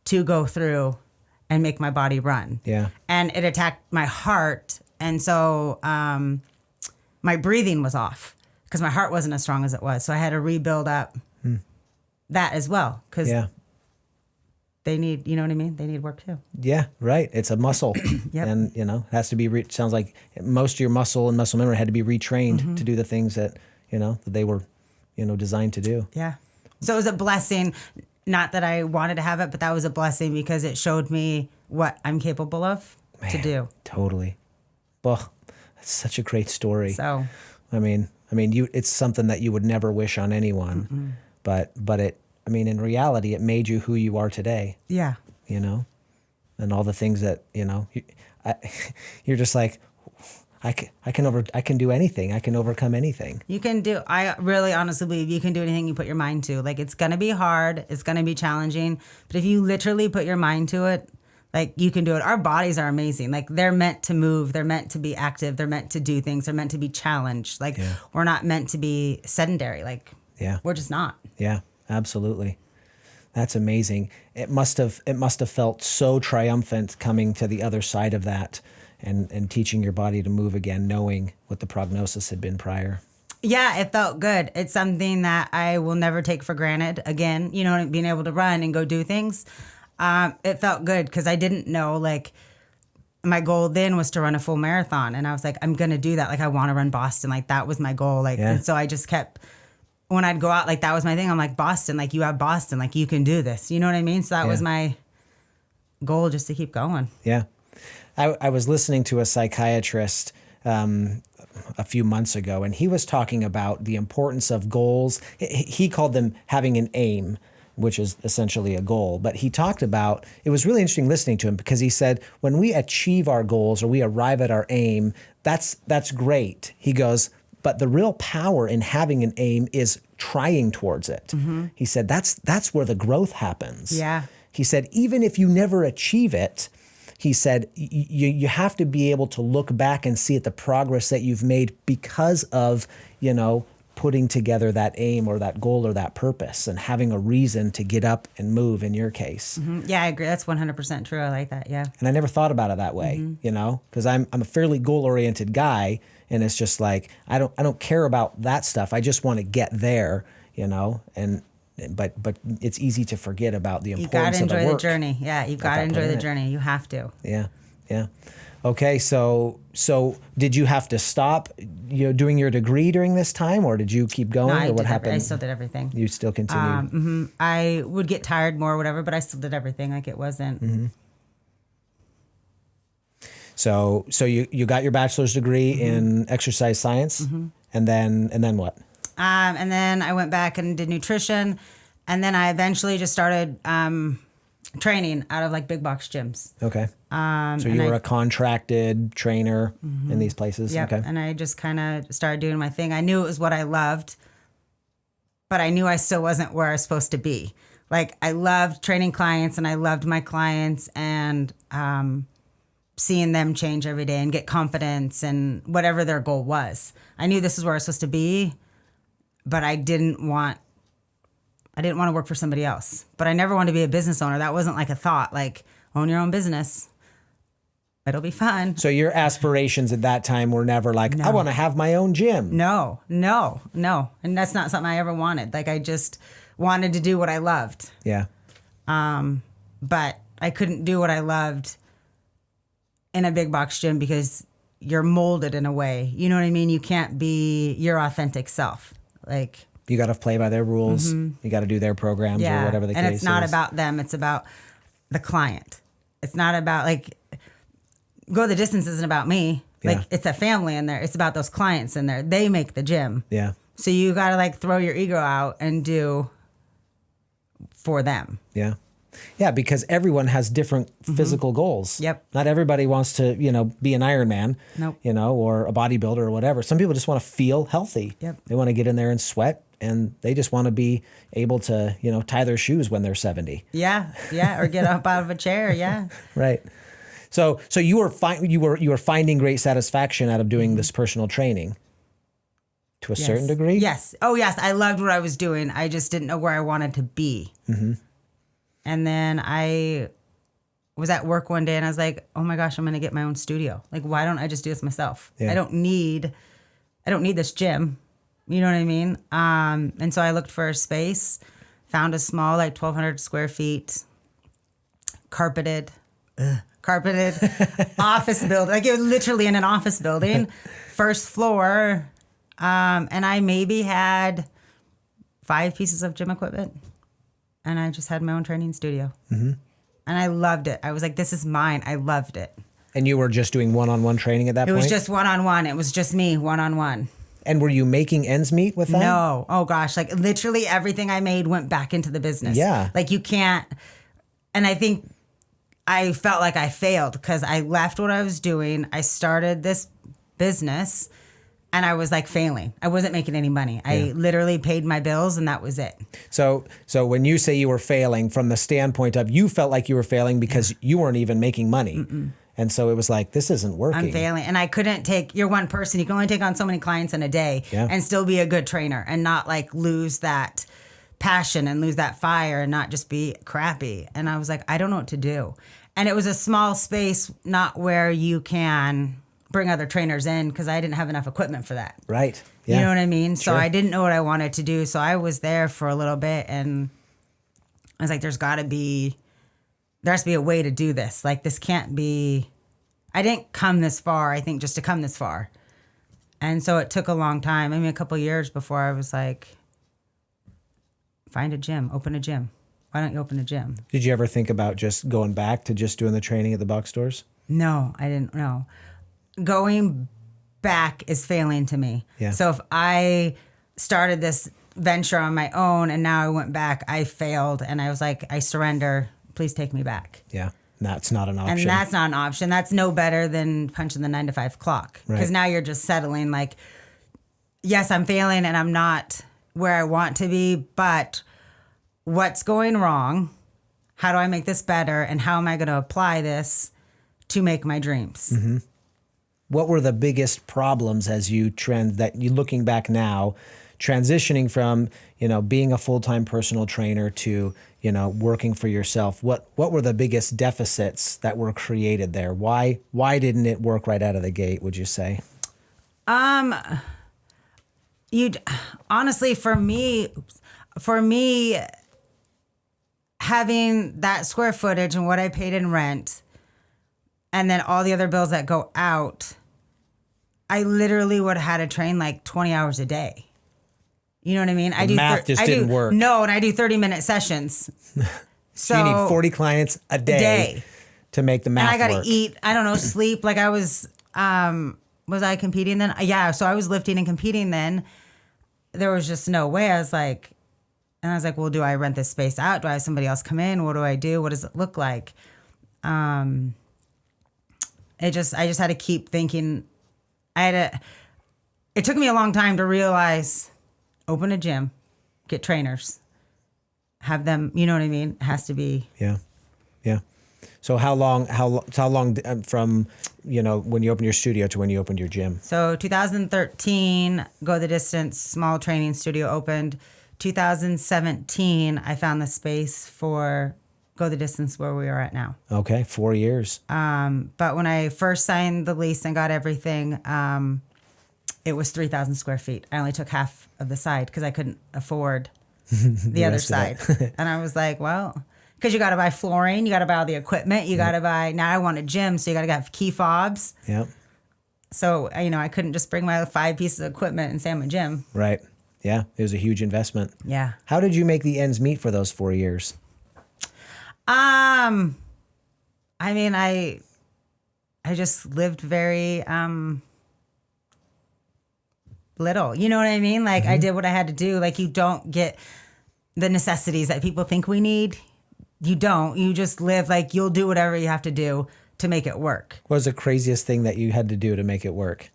Speaker 2: to go through and make my body run.
Speaker 1: Yeah.
Speaker 2: And it attacked my heart. And so my breathing was off because my heart wasn't as strong as it was. So I had to rebuild up that as well. Because they need, you know what I mean? They need work too.
Speaker 1: Yeah, right. It's a muscle.
Speaker 2: Yep.
Speaker 1: And, it has to be, sounds like most of your muscle and muscle memory had to be retrained to do the things that, that they were, designed to do.
Speaker 2: Yeah. So it was a blessing. Not that I wanted to have it, but that was a blessing because it showed me what I'm capable of to do.
Speaker 1: Totally. Well, that's such a great story.
Speaker 2: So,
Speaker 1: it's something that you would never wish on anyone, but it, in reality, it made you who you are today.
Speaker 2: Yeah.
Speaker 1: And all the things that, you're just like, I can do anything. I can overcome anything.
Speaker 2: I really honestly believe you can do anything you put your mind to. It's going to be hard. It's going to be challenging. But if you literally put your mind to it, you can do it. Our bodies are amazing. They're meant to move. They're meant to be active. They're meant to do things. They're meant to be challenged. We're not meant to be sedentary. We're just not.
Speaker 1: Yeah, absolutely. That's amazing. It must have felt so triumphant coming to the other side of that and teaching your body to move again, knowing what the prognosis had been prior.
Speaker 2: Yeah, it felt good. It's something that I will never take for granted again, being able to run and go do things. It felt good because I didn't know, my goal then was to run a full marathon. And I was like, I'm going to do that. I want to run Boston. That was my goal. And so I just kept, when I'd go out, that was my thing. I'm like, Boston, you have Boston, you can do this. You know what I mean? So that was my goal, just to keep going.
Speaker 1: Yeah. I was listening to a psychiatrist a few months ago, and he was talking about the importance of goals. He called them having an aim, which is essentially a goal. But he talked about, it was really interesting listening to him because he said, when we achieve our goals or we arrive at our aim, that's great. He goes, but the real power in having an aim is trying towards it. Mm-hmm. He said, that's where the growth happens.
Speaker 2: Yeah.
Speaker 1: He said, even if you never achieve it, he said, you have to be able to look back and see at the progress that you've made because of, putting together that aim or that goal or that purpose and having a reason to get up and move in your case.
Speaker 2: Mm-hmm. Yeah, I agree. That's 100% true. I like that. Yeah.
Speaker 1: And I never thought about it that way, because I'm a fairly goal-oriented guy, and it's just I don't care about that stuff. I just want to get there, but it's easy to forget about the importance of the work.
Speaker 2: You got to enjoy the journey. Yeah, you got to enjoy the journey. You have to.
Speaker 1: Yeah. Yeah. Okay. So did you have to stop, doing your degree during this time, or did you keep going,
Speaker 2: No,
Speaker 1: or what happened?
Speaker 2: I still did everything.
Speaker 1: You still continued.
Speaker 2: I would get tired more or whatever, but I still did everything. Like it wasn't.
Speaker 1: Mm-hmm. So you got your bachelor's degree in exercise science, and then what?
Speaker 2: And then I went back and did nutrition, and then I eventually just started training out of like big box gyms.
Speaker 1: Okay. So you were a contracted trainer in these places.
Speaker 2: Yep.
Speaker 1: Okay.
Speaker 2: And I just kind of started doing my thing. I knew it was what I loved, but I knew I still wasn't where I was supposed to be. Like I loved training clients, and I loved my clients, and seeing them change every day and get confidence and whatever their goal was. I knew this is where I was supposed to be, but I didn't want to work for somebody else. But I never wanted to be a business owner. That wasn't like a thought, like own your own business. It'll be fun.
Speaker 1: So your aspirations at that time were never like, I want to have my own gym.
Speaker 2: No. And that's not something I ever wanted. Like I just wanted to do what I loved.
Speaker 1: Yeah.
Speaker 2: But I couldn't do what I loved in a big box gym because you're molded in a way. You know what I mean? You can't be your authentic self. Like
Speaker 1: you got to play by their rules. You got to do their programs or whatever the case is.
Speaker 2: And it's not about them. It's about the client. It's not about like go the distance isn't about me. Like it's a family in there. It's about those clients in there. They make the gym.
Speaker 1: Yeah.
Speaker 2: So you got to like throw your ego out and do for them.
Speaker 1: Yeah. Yeah, because everyone has different physical goals.
Speaker 2: Yep.
Speaker 1: Not everybody wants to, be an Ironman,
Speaker 2: Nope.
Speaker 1: Or a bodybuilder or whatever. Some people just want to feel healthy.
Speaker 2: Yep.
Speaker 1: They want to get in there and sweat, and they just want to be able to, tie their shoes when they're 70.
Speaker 2: Yeah. Or get up out of a chair. Yeah.
Speaker 1: Right. So you were you were finding great satisfaction out of doing this personal training to a certain degree?
Speaker 2: Yes. Oh, yes. I loved what I was doing. I just didn't know where I wanted to be. Mm-hmm. And then I was at work one day and I was like, oh my gosh, I'm going to get my own studio. Like, why don't I just do this myself? Yeah. I don't need this gym. You know what I mean? And so I looked for a space, found a small, like 1,200 square feet, carpeted office building. Like it was literally in an office building, first floor. And I maybe had 5 pieces of gym equipment. And I just had my own training studio. Mm-hmm. And I loved it. I was like, this is mine. I loved it.
Speaker 1: And you were just doing one-on-one training at that point?
Speaker 2: It was just one-on-one. It was just me, one-on-one.
Speaker 1: And were you making ends meet with that?
Speaker 2: No. Oh, gosh. Like, literally everything I made went back into the business.
Speaker 1: Yeah.
Speaker 2: Like, you can't. And I think I felt like I failed because I left what I was doing. I started this business. And I was like failing. I wasn't making any money. I literally paid my bills and that was it.
Speaker 1: So when you say you were failing from the standpoint of you felt like you were failing because you weren't even making money. Mm-mm. And so it was like, this isn't working.
Speaker 2: I'm failing. And I couldn't you're one person. You can only take on so many clients in a day and still be a good trainer and not like lose that passion and lose that fire and not just be crappy. And I was like, I don't know what to do. And it was a small space, not where you can bring other trainers in because I didn't have enough equipment for that.
Speaker 1: Right. Yeah.
Speaker 2: You know what I mean?
Speaker 1: Sure.
Speaker 2: So I didn't know what I wanted to do. So I was there for a little bit and I was like, there has to be a way to do this. Like this can't be, I didn't come this far, I think, just to come this far. And so it took a long time, maybe a couple of years before I was like, find a gym, open a gym. Why don't you open a gym?
Speaker 1: Did you ever think about just going back to just doing the training at the box stores?
Speaker 2: No, I didn't know. Going back is failing to me.
Speaker 1: Yeah.
Speaker 2: So if I started this venture on my own and now I went back, I failed and I was like, I surrender. Please take me back.
Speaker 1: Yeah. That's not an option.
Speaker 2: And that's not an option. That's no better than punching the 9 to 5 clock. Because now you're just settling like, yes, I'm failing and I'm not where I want to be, but what's going wrong? How do I make this better? And how am I going to apply this to make my dreams?
Speaker 1: Mm-hmm. What were the biggest problems as you looking back now, transitioning from, being a full-time personal trainer to, working for yourself? What were the biggest deficits that were created there? Why didn't it work right out of the gate, would you say?
Speaker 2: Honestly, for me, having that square footage and what I paid in rent And then all the other bills that go out, I literally would have had to train like 20 hours a day. You know what I mean?
Speaker 1: The math just didn't work.
Speaker 2: No, and I do 30-minute sessions.
Speaker 1: So you need 40 clients a day to make the math work.
Speaker 2: And I got to eat, I don't know, sleep. Like I was I competing then? Yeah, so I was lifting and competing then. There was just no way. I was like, well, do I rent this space out? Do I have somebody else come in? What do I do? What does it look like? I just had to keep thinking. It took me a long time to realize, open a gym, get trainers, have them, you know what I mean? It has to be.
Speaker 1: Yeah. Yeah. So how long from, when you opened your studio to when you opened your gym?
Speaker 2: So 2013, Go the Distance, small training studio opened. 2017, I found the space for Go the Distance where we are at now.
Speaker 1: Okay, 4 years.
Speaker 2: But when I first signed the lease and got everything, it was 3,000 square feet. I only took half of the side because I couldn't afford the other side. And I was like, well, because you got to buy flooring, you got to buy all the equipment, you got to buy, now I want a gym, so you got to have key fobs.
Speaker 1: Yep.
Speaker 2: So, I couldn't just bring my 5 pieces of equipment and say I'm a gym.
Speaker 1: Right. Yeah, it was a huge investment.
Speaker 2: Yeah.
Speaker 1: How did you make the ends meet for those 4 years?
Speaker 2: I just lived very little. You know what I mean? Like I did what I had to do. Like you don't get the necessities that people think we need. You don't. You just live like you'll do whatever you have to do to make it work.
Speaker 1: What was the craziest thing that you had to do to make it work?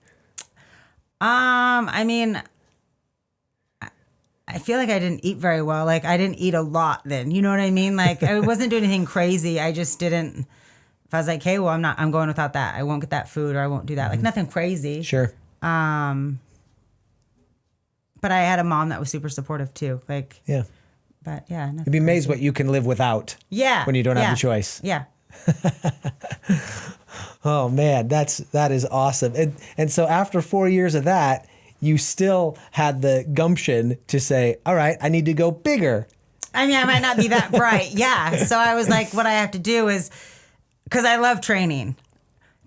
Speaker 2: I feel like I didn't eat very well. Like I didn't eat a lot then. You know what I mean? Like I wasn't doing anything crazy. I just didn't. If I was like, hey, well, I'm going without that. I won't get that food or I won't do that. Like nothing crazy.
Speaker 1: Sure.
Speaker 2: But I had a mom that was super supportive too. Like,
Speaker 1: yeah.
Speaker 2: But yeah.
Speaker 1: You'd be amazed what you can live without.
Speaker 2: Yeah.
Speaker 1: When you don't have the choice.
Speaker 2: Yeah.
Speaker 1: Oh man, that is awesome. And so after 4 years of that, you still had the gumption to say, all right, I need to go bigger.
Speaker 2: I mean, I might not be that bright. Yeah. So I was like, what I have to do is, because I love training.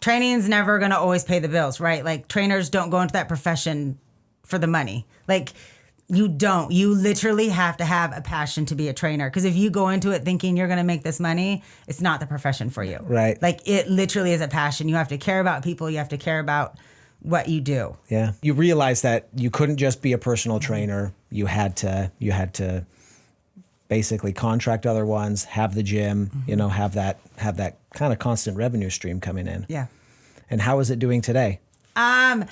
Speaker 2: Training's never going to always pay the bills, right? Like trainers don't go into that profession for the money. Like you don't. You literally have to have a passion to be a trainer. Because if you go into it thinking you're going to make this money, it's not the profession for you.
Speaker 1: Right.
Speaker 2: Like it literally is a passion. You have to care about people. You have to care about what you do.
Speaker 1: Yeah. You realize that you couldn't just be a personal trainer. You had to basically contract other ones, have the gym, have that kind of constant revenue stream coming in.
Speaker 2: Yeah.
Speaker 1: And how is it doing today?
Speaker 2: Amazing.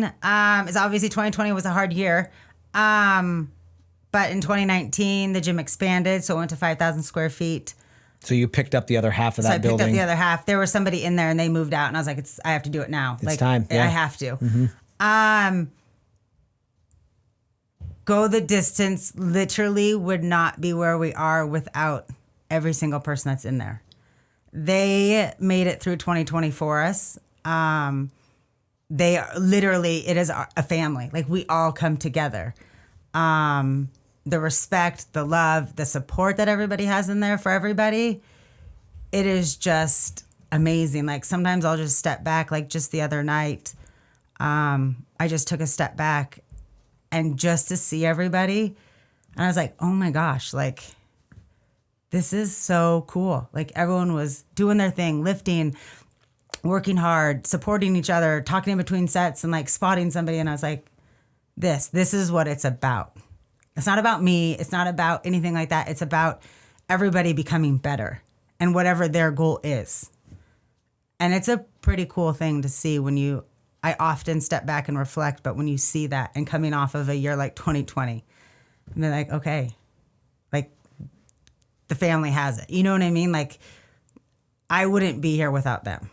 Speaker 2: It's obviously 2020 was a hard year. But in 2019, the gym expanded, so it went to 5,000 square feet.
Speaker 1: So you picked up the other half of that building?
Speaker 2: So I picked up the other half. There was somebody in there and they moved out and I was like, I have to do it now.
Speaker 1: It's time. Yeah.
Speaker 2: I have to. Go the Distance literally would not be where we are without every single person that's in there. They made it through 2020 for us. They are literally, it is a family. Like we all come together. The respect, the love, the support that everybody has in there for everybody, it is just amazing. Like sometimes I'll just step back, like just the other night, I just took a step back and just to see everybody. And I was like, oh my gosh, like this is so cool. Like everyone was doing their thing, lifting, working hard, supporting each other, talking in between sets and like spotting somebody. And I was like, this is what it's about. It's not about me. It's not about anything like that. It's about everybody becoming better and whatever their goal is. And it's a pretty cool thing to see I often step back and reflect, but when you see that and coming off of a year like 2020, and they're like, okay, like the family has it. You know what I mean? Like I wouldn't be here without them.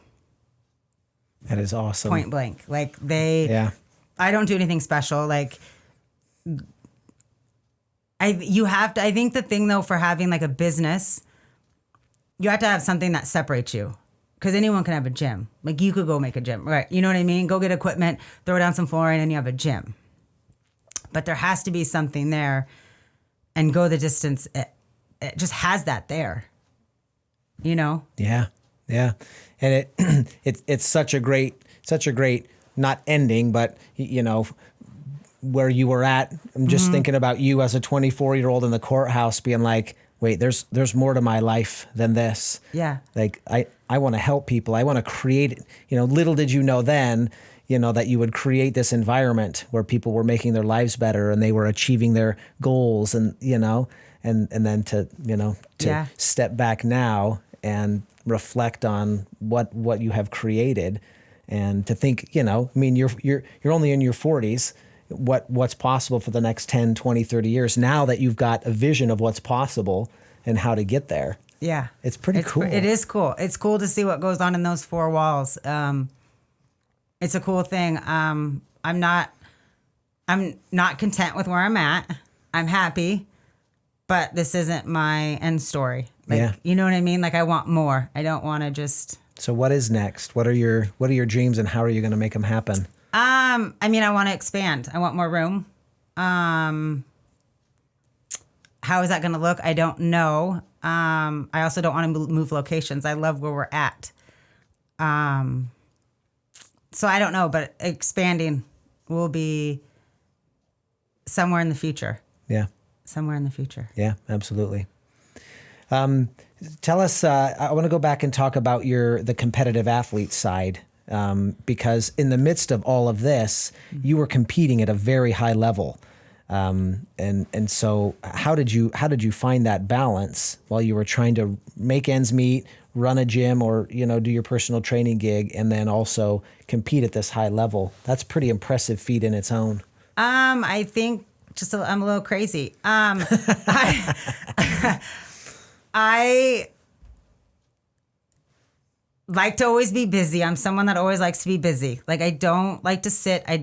Speaker 1: That is awesome.
Speaker 2: Point blank. Like I don't do anything special. Like I think the thing though for having like a business, you have to have something that separates you. Because anyone can have a gym. Like you could go make a gym, right? You know what I mean? Go get equipment, throw down some flooring, and you have a gym. But there has to be something there. And Go the Distance, it just has that there.
Speaker 1: Yeah. Yeah. And it's such a great, not ending, but where you were at. I'm just thinking about you as a 24-year-old in the courthouse being like, wait, there's more to my life than this.
Speaker 2: Yeah.
Speaker 1: Like I want to help people. I want to create, little did you know then, that you would create this environment where people were making their lives better and they were achieving their goals and then to step back now and reflect on what you have created and to think, you're only in your 40s, what's possible for the next 10, 20, 30 years now that you've got a vision of what's possible and how to get there.
Speaker 2: Yeah.
Speaker 1: It's pretty cool.
Speaker 2: It is cool. It's cool to see what goes on in those four walls. It's a cool thing. I'm not content with where I'm at. I'm happy, but this isn't my end story. You know what I mean? Like I want more. I don't want to just.
Speaker 1: So what is next? What are your dreams and how are you going to make them happen?
Speaker 2: I want to expand. I want more room. How is that going to look? I don't know. I also don't want to move locations. I love where we're at. So I don't know, but expanding will be somewhere in the future.
Speaker 1: Yeah.
Speaker 2: Somewhere in the future.
Speaker 1: Yeah, absolutely. Tell us, I want to go back and talk about the competitive athlete side, because in the midst of all of this, you were competing at a very high level. And so how did you find that balance while you were trying to make ends meet, run a gym or, do your personal training gig and then also compete at this high level? That's a pretty impressive feat in its own.
Speaker 2: I think I'm a little crazy. I like to always be busy. I'm someone that always likes to be busy. Like I don't like to sit. I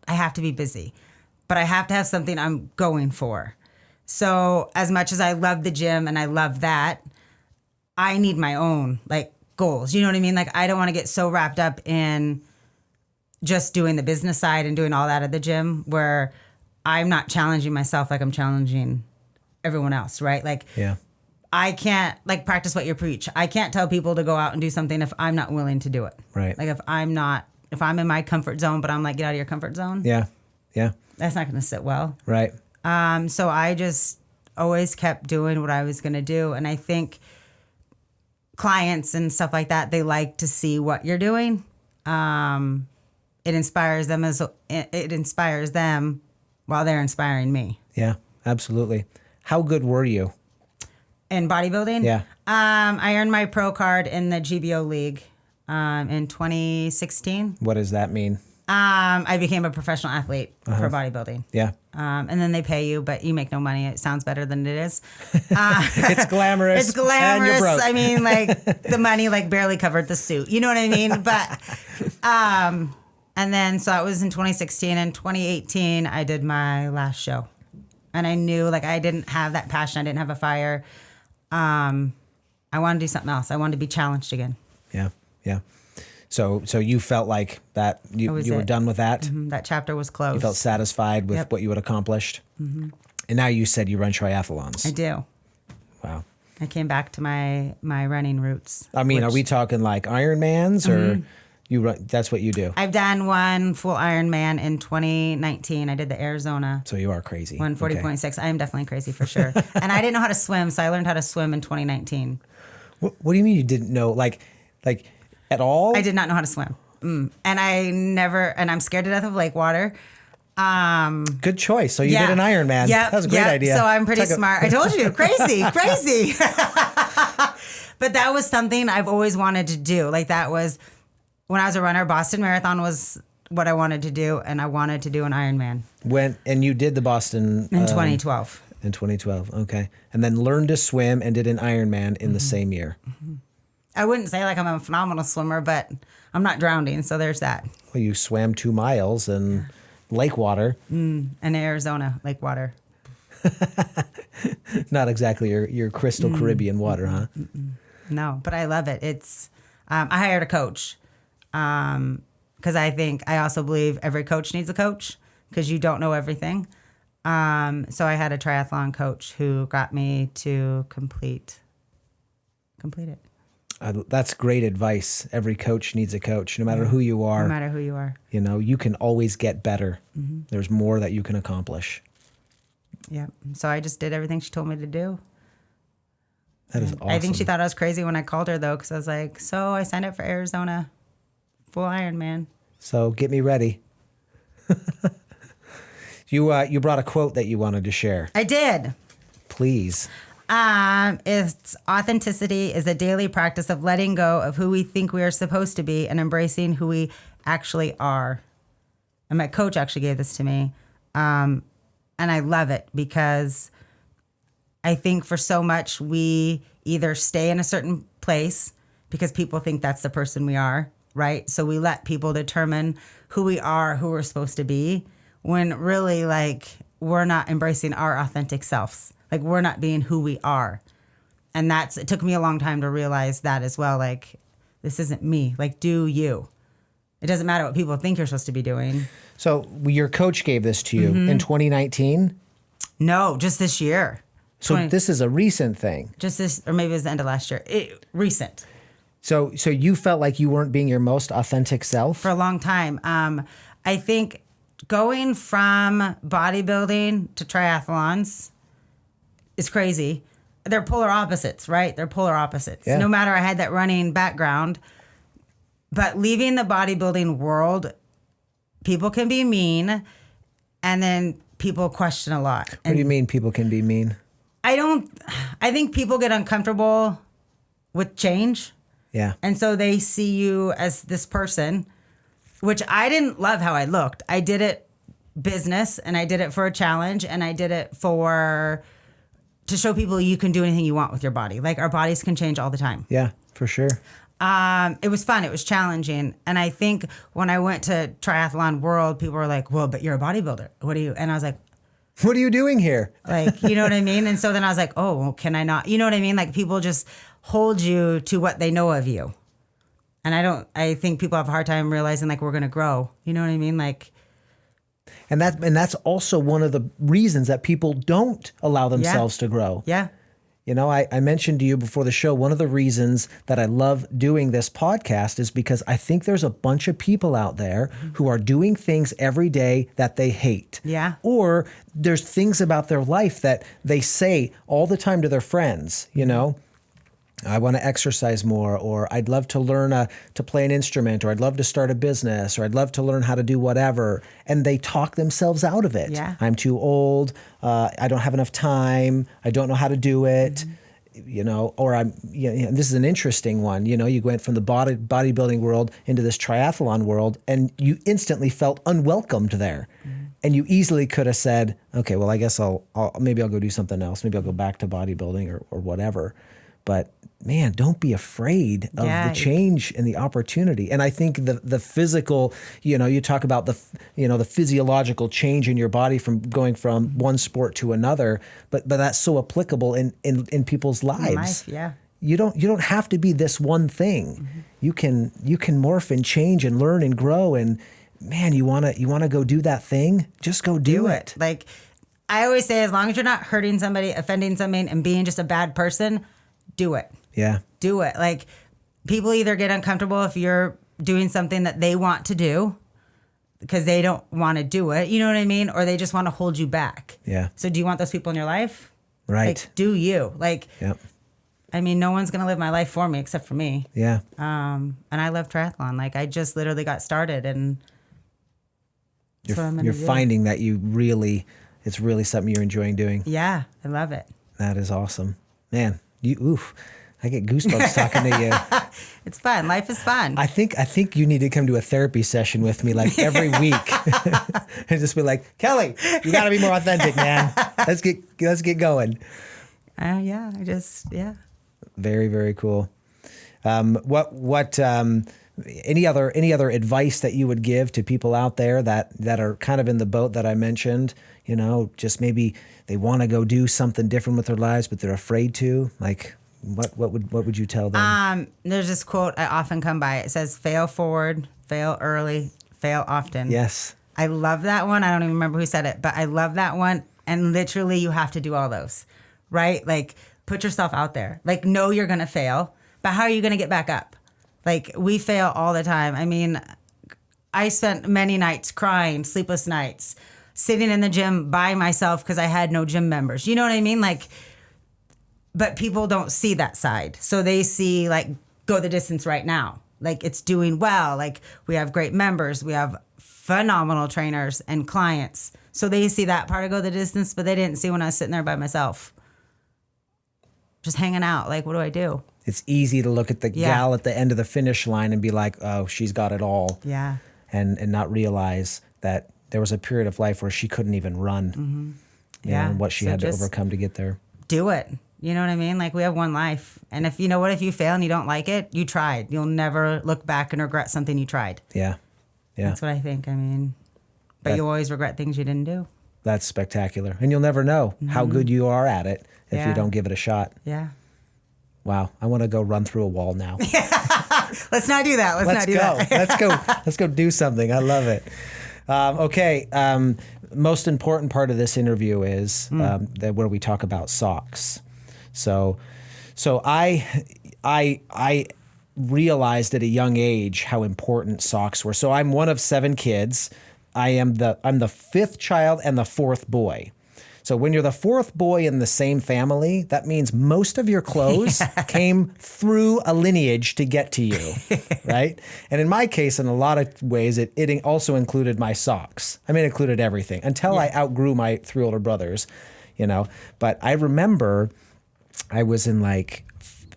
Speaker 2: have to be busy, but I have to have something I'm going for. So as much as I love the gym and I love that, I need my own goals. You know what I mean? Like I don't want to get so wrapped up in just doing the business side and doing all that at the gym where I'm not challenging myself like I'm challenging everyone else, right?
Speaker 1: Yeah.
Speaker 2: I can't practice what you preach. I can't tell people to go out and do something if I'm not willing to do it.
Speaker 1: Right.
Speaker 2: Like if I'm in my comfort zone, but I'm like, get out of your comfort zone.
Speaker 1: Yeah. Yeah.
Speaker 2: That's not going to sit well.
Speaker 1: Right.
Speaker 2: So I just always kept doing what I was going to do. And I think clients and stuff like that, they like to see what you're doing. It inspires them while they're inspiring me.
Speaker 1: Yeah, absolutely. How good were you?
Speaker 2: In bodybuilding?
Speaker 1: Yeah.
Speaker 2: I earned my pro card in the GBO League in 2016.
Speaker 1: What does that mean?
Speaker 2: I became a professional athlete for bodybuilding.
Speaker 1: Yeah.
Speaker 2: And then they pay you, but you make no money. It sounds better than it is.
Speaker 1: It's glamorous.
Speaker 2: It's glamorous.
Speaker 1: And you're broke.
Speaker 2: I mean, the money barely covered the suit. You know what I mean? But and then so it was in 2016 and 2018 I did my last show. And I knew I didn't have that passion. I didn't have a fire. I wanted to do something else. I wanted to be challenged again.
Speaker 1: Yeah. Yeah. So you felt like that you were done with that?
Speaker 2: Mm-hmm. That chapter was closed.
Speaker 1: You felt satisfied with what you had accomplished? Mm-hmm. And now you said you run triathlons.
Speaker 2: I do.
Speaker 1: Wow.
Speaker 2: I came back to my running roots.
Speaker 1: I mean, are we talking Ironmans or you run? That's what you do?
Speaker 2: I've done one full Ironman in 2019. I did the Arizona.
Speaker 1: So you are crazy.
Speaker 2: 140.6.
Speaker 1: Okay.
Speaker 2: I am definitely crazy for sure. And I didn't know how to swim, so I learned how to swim in 2019.
Speaker 1: What do you mean you didn't know? Like at all?
Speaker 2: I did not know how to swim. And I'm scared to death of lake water.
Speaker 1: Good choice. So you did an Ironman.
Speaker 2: Yep,
Speaker 1: that was a great idea.
Speaker 2: So I'm pretty smart. I told you, crazy. But that was something I've always wanted to do. That was when I was a runner. Boston Marathon was what I wanted to do, and I wanted to do an Ironman.
Speaker 1: And you did the Boston
Speaker 2: in 2012.
Speaker 1: In 2012, okay, and then learned to swim and did an Ironman in the same year.
Speaker 2: Mm-hmm. I wouldn't say I'm a phenomenal swimmer, but I'm not drowning, so there's that.
Speaker 1: Well, you swam 2 miles in lake water.
Speaker 2: In Arizona, lake water.
Speaker 1: Not exactly your crystal Caribbean water, huh?
Speaker 2: No, but I love it. It's I hired a coach because I also believe every coach needs a coach because you don't know everything. So I had a triathlon coach who got me to complete complete it.
Speaker 1: That's great advice. Every coach needs a coach, no matter who you are.
Speaker 2: No matter who you are.
Speaker 1: You know, you can always get better. There's more that you can accomplish.
Speaker 2: Yeah. So I just did everything she told me to do.
Speaker 1: That is awesome.
Speaker 2: I think she thought I was crazy when I called her, though, because I was like, so I signed up for Arizona, full Ironman.
Speaker 1: So get me ready. You brought a quote that you wanted to share.
Speaker 2: I did.
Speaker 1: Please.
Speaker 2: It's authenticity is a daily practice of letting go of who we think we are supposed to be and embracing who we actually are. And my coach actually gave this to me. And I love it because I think for so much we either stay in a certain place because people think that's the person we are, right? So we let people determine who we are, who we're supposed to be, when really like we're not embracing our authentic selves. Like we're not being who we are. And it took me a long time to realize that as well. Like, this isn't me. Like, do you. It doesn't matter what people think you're supposed to be doing.
Speaker 1: So your coach gave this to you in 2019?
Speaker 2: No, just this year.
Speaker 1: So this is a recent thing.
Speaker 2: Just this, or maybe it was the end of last year. Recent.
Speaker 1: So you felt like you weren't being your most authentic self?
Speaker 2: For a long time. I think going from bodybuilding to triathlons is crazy. They're polar opposites, right? They're polar opposites.
Speaker 1: Yeah.
Speaker 2: No matter I had that running background, but leaving the bodybuilding world, people can be mean, and then people question a lot.
Speaker 1: What do you mean people can be mean?
Speaker 2: I think people get uncomfortable with change.
Speaker 1: Yeah.
Speaker 2: And so they see you as this person, which I didn't love how I looked. I did it business, and I did it for a challenge, and I did it to show people you can do anything you want with your body. Like our bodies can change all the time.
Speaker 1: Yeah, for sure.
Speaker 2: It was fun. It was challenging. And I think when I went to Triathlon World, people were like, well, but you're a bodybuilder. What are you? And I was like,
Speaker 1: what are you doing here?
Speaker 2: like, you know what I mean? And so then I was like, oh, well, can I not? You know what I mean? Like people just hold you to what they know of you. And I think people have a hard time realizing like we're going to grow. You know what I mean? Like,
Speaker 1: and that's also one of the reasons that people don't allow themselves to grow.
Speaker 2: Yeah.
Speaker 1: You know, I mentioned to you before the show, one of the reasons that I love doing this podcast is because I think there's a bunch of people out there who are doing things every day that they hate.
Speaker 2: Yeah.
Speaker 1: Or there's things about their life that they say all the time to their friends, you know. I want to exercise more, or I'd love to learn to play an instrument, or I'd love to start a business, or I'd love to learn how to do whatever. And they talk themselves out of it.
Speaker 2: Yeah.
Speaker 1: I'm too old. I don't have enough time. I don't know how to do it. You know, or this is an interesting one. You know, you went from the bodybuilding world into this triathlon world, and you instantly felt unwelcomed there. And you easily could have said, okay, well, I guess maybe I'll go do something else. Maybe I'll go back to bodybuilding or whatever. But man, don't be afraid of the change and the opportunity. And I think the physical, you know, you talk about the physiological change in your body from going from one sport to another, but that's so applicable in people's lives.
Speaker 2: Yeah.
Speaker 1: You don't have to be this one thing. You can morph and change and learn and grow. And man, you wanna go do that thing, just go do it.
Speaker 2: Like I always say, as long as you're not hurting somebody, offending somebody, and being just a bad person, do it.
Speaker 1: Yeah.
Speaker 2: Do it. Like people either get uncomfortable if you're doing something that they want to do because they don't want to do it. You know what I mean? Or they just want to hold you back.
Speaker 1: Yeah.
Speaker 2: So do you want those people in your life?
Speaker 1: Right.
Speaker 2: Like, do you? Like,
Speaker 1: yep.
Speaker 2: I mean, no one's going to live my life for me except for me.
Speaker 1: Yeah.
Speaker 2: And I love triathlon. Like I just literally got started, and
Speaker 1: you're finding that it's really something you're enjoying doing.
Speaker 2: Yeah. I love it.
Speaker 1: That is awesome. Man. I get goosebumps talking to you.
Speaker 2: It's fun. Life is fun.
Speaker 1: I think you need to come to a therapy session with me like every week and just be like, Kelly, you got to be more authentic, man. Let's get going.
Speaker 2: Yeah.
Speaker 1: Very, very cool. What any other advice that you would give to people out there that are kind of in the boat that I mentioned? You know, just maybe they want to go do something different with their lives, but they're afraid to. Like, what would you tell them?
Speaker 2: There's this quote I often come by. It says, "Fail forward, fail early, fail often."
Speaker 1: Yes,
Speaker 2: I love that one. I don't even remember who said it, but I love that one. And literally, you have to do all those, right? Like, put yourself out there. Like, know you're going to fail, but how are you going to get back up? Like, we fail all the time. I mean, I spent many nights crying, sleepless nights, sitting in the gym by myself because I had no gym members. You know what I mean? Like, but people don't see that side. So they see, like, go the distance right now. Like, it's doing well. Like, we have great members. We have phenomenal trainers and clients. So they see that part of go the distance, but they didn't see when I was sitting there by myself, just hanging out. Like, what do I do?
Speaker 1: It's easy to look at the gal at the end of the finish line and be like, oh, she's got it all.
Speaker 2: Yeah.
Speaker 1: And not realize that there was a period of life where she couldn't even run.
Speaker 2: Mm-hmm.
Speaker 1: Yeah. And what she had to overcome to get there.
Speaker 2: Do it. You know what I mean? Like, we have one life. And if you know what, if you fail and you don't like it, you tried. You'll never look back and regret something you tried.
Speaker 1: Yeah. Yeah.
Speaker 2: That's what I think. I mean, but you always regret things you didn't do.
Speaker 1: That's spectacular. And you'll never know how good you are at it if you don't give it a shot.
Speaker 2: Yeah.
Speaker 1: Wow. I want to go run through a wall now.
Speaker 2: Let's not do that. Let's not do that.
Speaker 1: Let's go do something. I love it. Okay. Most important part of this interview is where we talk about socks. So I realized at a young age how important socks were. So I'm one of 7 kids. I'm the 5th child and the 4th boy. So when you're the 4th boy in the same family, that means most of your clothes came through a lineage to get to you, right? And in my case, in a lot of ways, it also included my socks. I mean, it included everything until I outgrew my 3 older brothers, you know. But I remember I was in like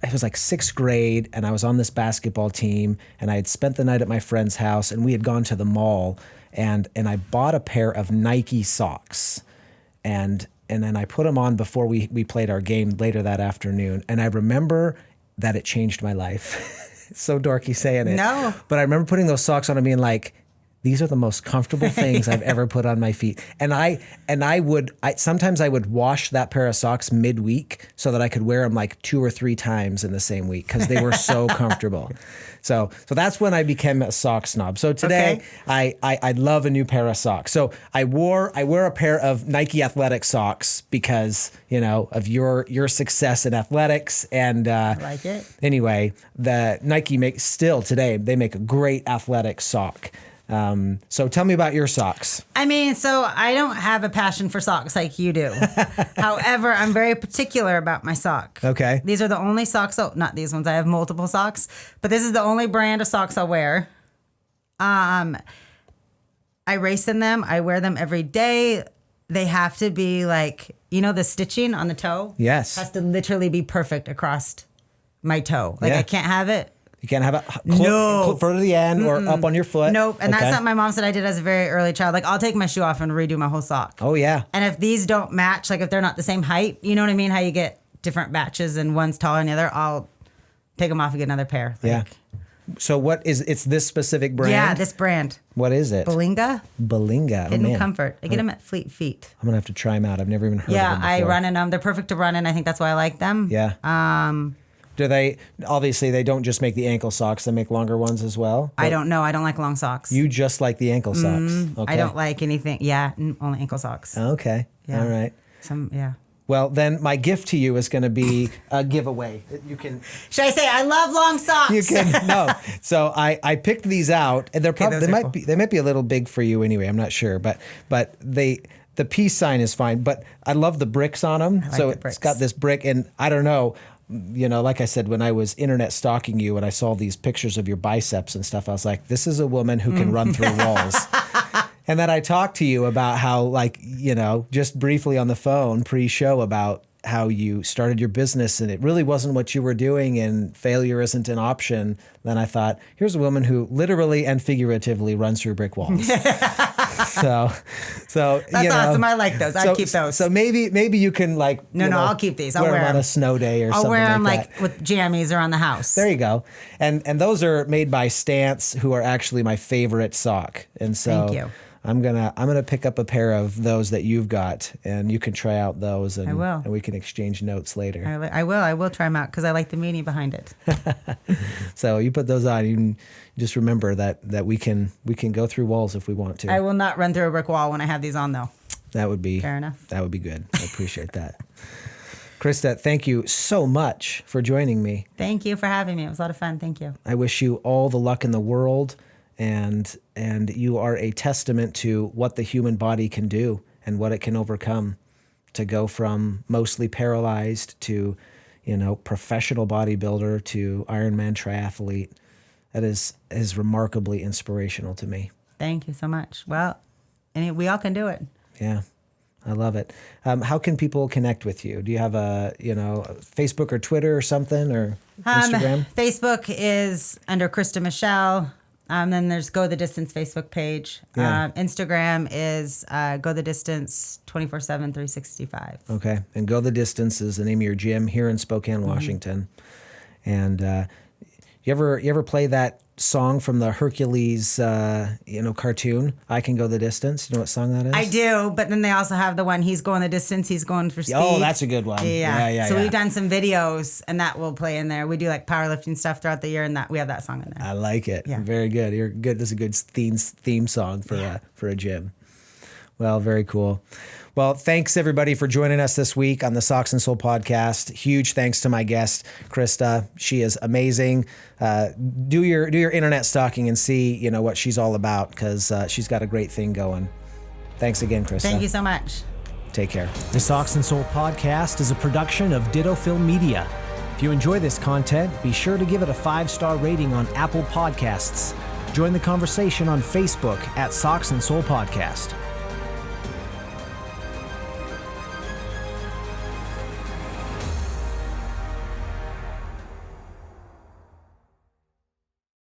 Speaker 1: 6th grade, and I was on this basketball team, and I had spent the night at my friend's house, and we had gone to the mall, and I bought a pair of Nike socks. And then I put them on before we played our game later that afternoon. And I remember that it changed my life. It's so dorky saying it.
Speaker 2: No.
Speaker 1: But I remember putting those socks on and being like, these are the most comfortable things I've ever put on my feet. And sometimes I would wash that pair of socks midweek so that I could wear them like 2 or 3 times in the same week because they were so comfortable. So that's when I became a sock snob. So today I love a new pair of socks. So I wear a pair of Nike athletic socks because, you know, of your success in athletics. And
Speaker 2: I like it.
Speaker 1: Anyway, the Nike they make a great athletic sock. So tell me about your socks.
Speaker 2: I mean, so I don't have a passion for socks like you do. However, I'm very particular about my sock.
Speaker 1: Okay.
Speaker 2: These are the only socks. Oh, not these ones. I have multiple socks, but this is the only brand of socks I'll wear. I race in them. I wear them every day. They have to be like, you know, the stitching on the toe?
Speaker 1: Yes.
Speaker 2: Has to literally be perfect across my toe. Like I can't have it.
Speaker 1: You can't have it further to the end or up on your foot.
Speaker 2: Nope. And that's something my mom said I did as a very early child. Like, I'll take my shoe off and redo my whole sock.
Speaker 1: Oh, yeah.
Speaker 2: And if these don't match, like if they're not the same height, you know what I mean? How you get different batches and one's taller than the other, I'll take them off and get another pair.
Speaker 1: Yeah. So it's this specific brand?
Speaker 2: Yeah, this brand.
Speaker 1: What is it?
Speaker 2: Belinga. Hidden Comfort. I get them at Fleet Feet.
Speaker 1: I'm going to have to try them out. I've never even heard of them before.
Speaker 2: Yeah, I run in them. They're perfect to run in. I think that's why I like them.
Speaker 1: Yeah. Do they, obviously they don't just make the ankle socks, they make longer ones as well?
Speaker 2: I don't know. I don't like long socks.
Speaker 1: You just like the ankle socks? Okay.
Speaker 2: I don't like anything. Yeah, only ankle socks.
Speaker 1: Okay.
Speaker 2: Yeah.
Speaker 1: All right.
Speaker 2: Yeah.
Speaker 1: Well, then my gift to you is going to be a giveaway. You can.
Speaker 2: Should I say I love long socks?
Speaker 1: You can. No. So I picked these out, and they might be a little big for you anyway. I'm not sure, but the peace sign is fine. But I love the bricks on them.
Speaker 2: I like the bricks.
Speaker 1: It's got this brick, and I don't know. You know, like I said, when I was internet stalking you and I saw these pictures of your biceps and stuff, I was like, this is a woman who can run through walls. And then I talked to you about how, like, you know, just briefly on the phone pre-show about how you started your business and it really wasn't what you were doing and failure isn't an option. Then I thought, here's a woman who literally and figuratively runs through brick walls. So
Speaker 2: that's awesome. I like those. I'd keep those.
Speaker 1: So maybe you can
Speaker 2: I'll keep these. I'll wear them
Speaker 1: on a snow day or something.
Speaker 2: I'll wear them
Speaker 1: like
Speaker 2: with jammies around the house.
Speaker 1: There you go. And those are made by Stance, who are actually my favorite sock. And so
Speaker 2: thank you.
Speaker 1: I'm gonna pick up a pair of those that you've got, and you can try out those, and
Speaker 2: I will.
Speaker 1: And we can exchange notes later.
Speaker 2: I will try them out because I like the meaning behind it.
Speaker 1: So you put those on. You can just remember that we can go through walls if we want to.
Speaker 2: I will not run through a brick wall when I have these on, though.
Speaker 1: That would be
Speaker 2: fair enough.
Speaker 1: That would be good. I appreciate that. Krista, thank you so much for joining me.
Speaker 2: Thank you for having me. It was a lot of fun. Thank you.
Speaker 1: I wish you all the luck in the world, and you are a testament to what the human body can do and what it can overcome, to go from mostly paralyzed to, professional bodybuilder to Ironman triathlete. That is remarkably inspirational to me.
Speaker 2: Thank you so much. Well, we all can do it.
Speaker 1: Yeah. I love it. How can people connect with you? Do you have a Facebook or Twitter or something, or Instagram?
Speaker 2: Facebook is under Krista Michelle. Then there's Go the Distance Facebook page.
Speaker 1: Yeah.
Speaker 2: Instagram is Go the Distance 24/7, 365.
Speaker 1: Okay. And Go the Distance is the name of your gym here in Spokane, Washington. And you ever play that song from the Hercules, cartoon, I Can Go the Distance? You know what song that is?
Speaker 2: I do, but then they also have the one, he's going the distance, he's going for speed.
Speaker 1: Oh, that's a good one. Yeah.
Speaker 2: So we've done some videos, and that will play in there. We do like powerlifting stuff throughout the year, and that we have that song in there.
Speaker 1: I like it. Yeah. Very good. You're good. This is a good theme song for a gym. Well, very cool. Well, thanks everybody for joining us this week on the Socks and Soul podcast. Huge thanks to my guest, Krista. She is amazing. Do your internet stalking and see, what she's all about, because she's got a great thing going. Thanks again, Krista.
Speaker 2: Thank you so much.
Speaker 1: Take care. The Socks and Soul podcast is a production of Ditto Film Media. If you enjoy this content, be sure to give it a 5-star rating on Apple Podcasts. Join the conversation on Facebook at Socks and Soul Podcast.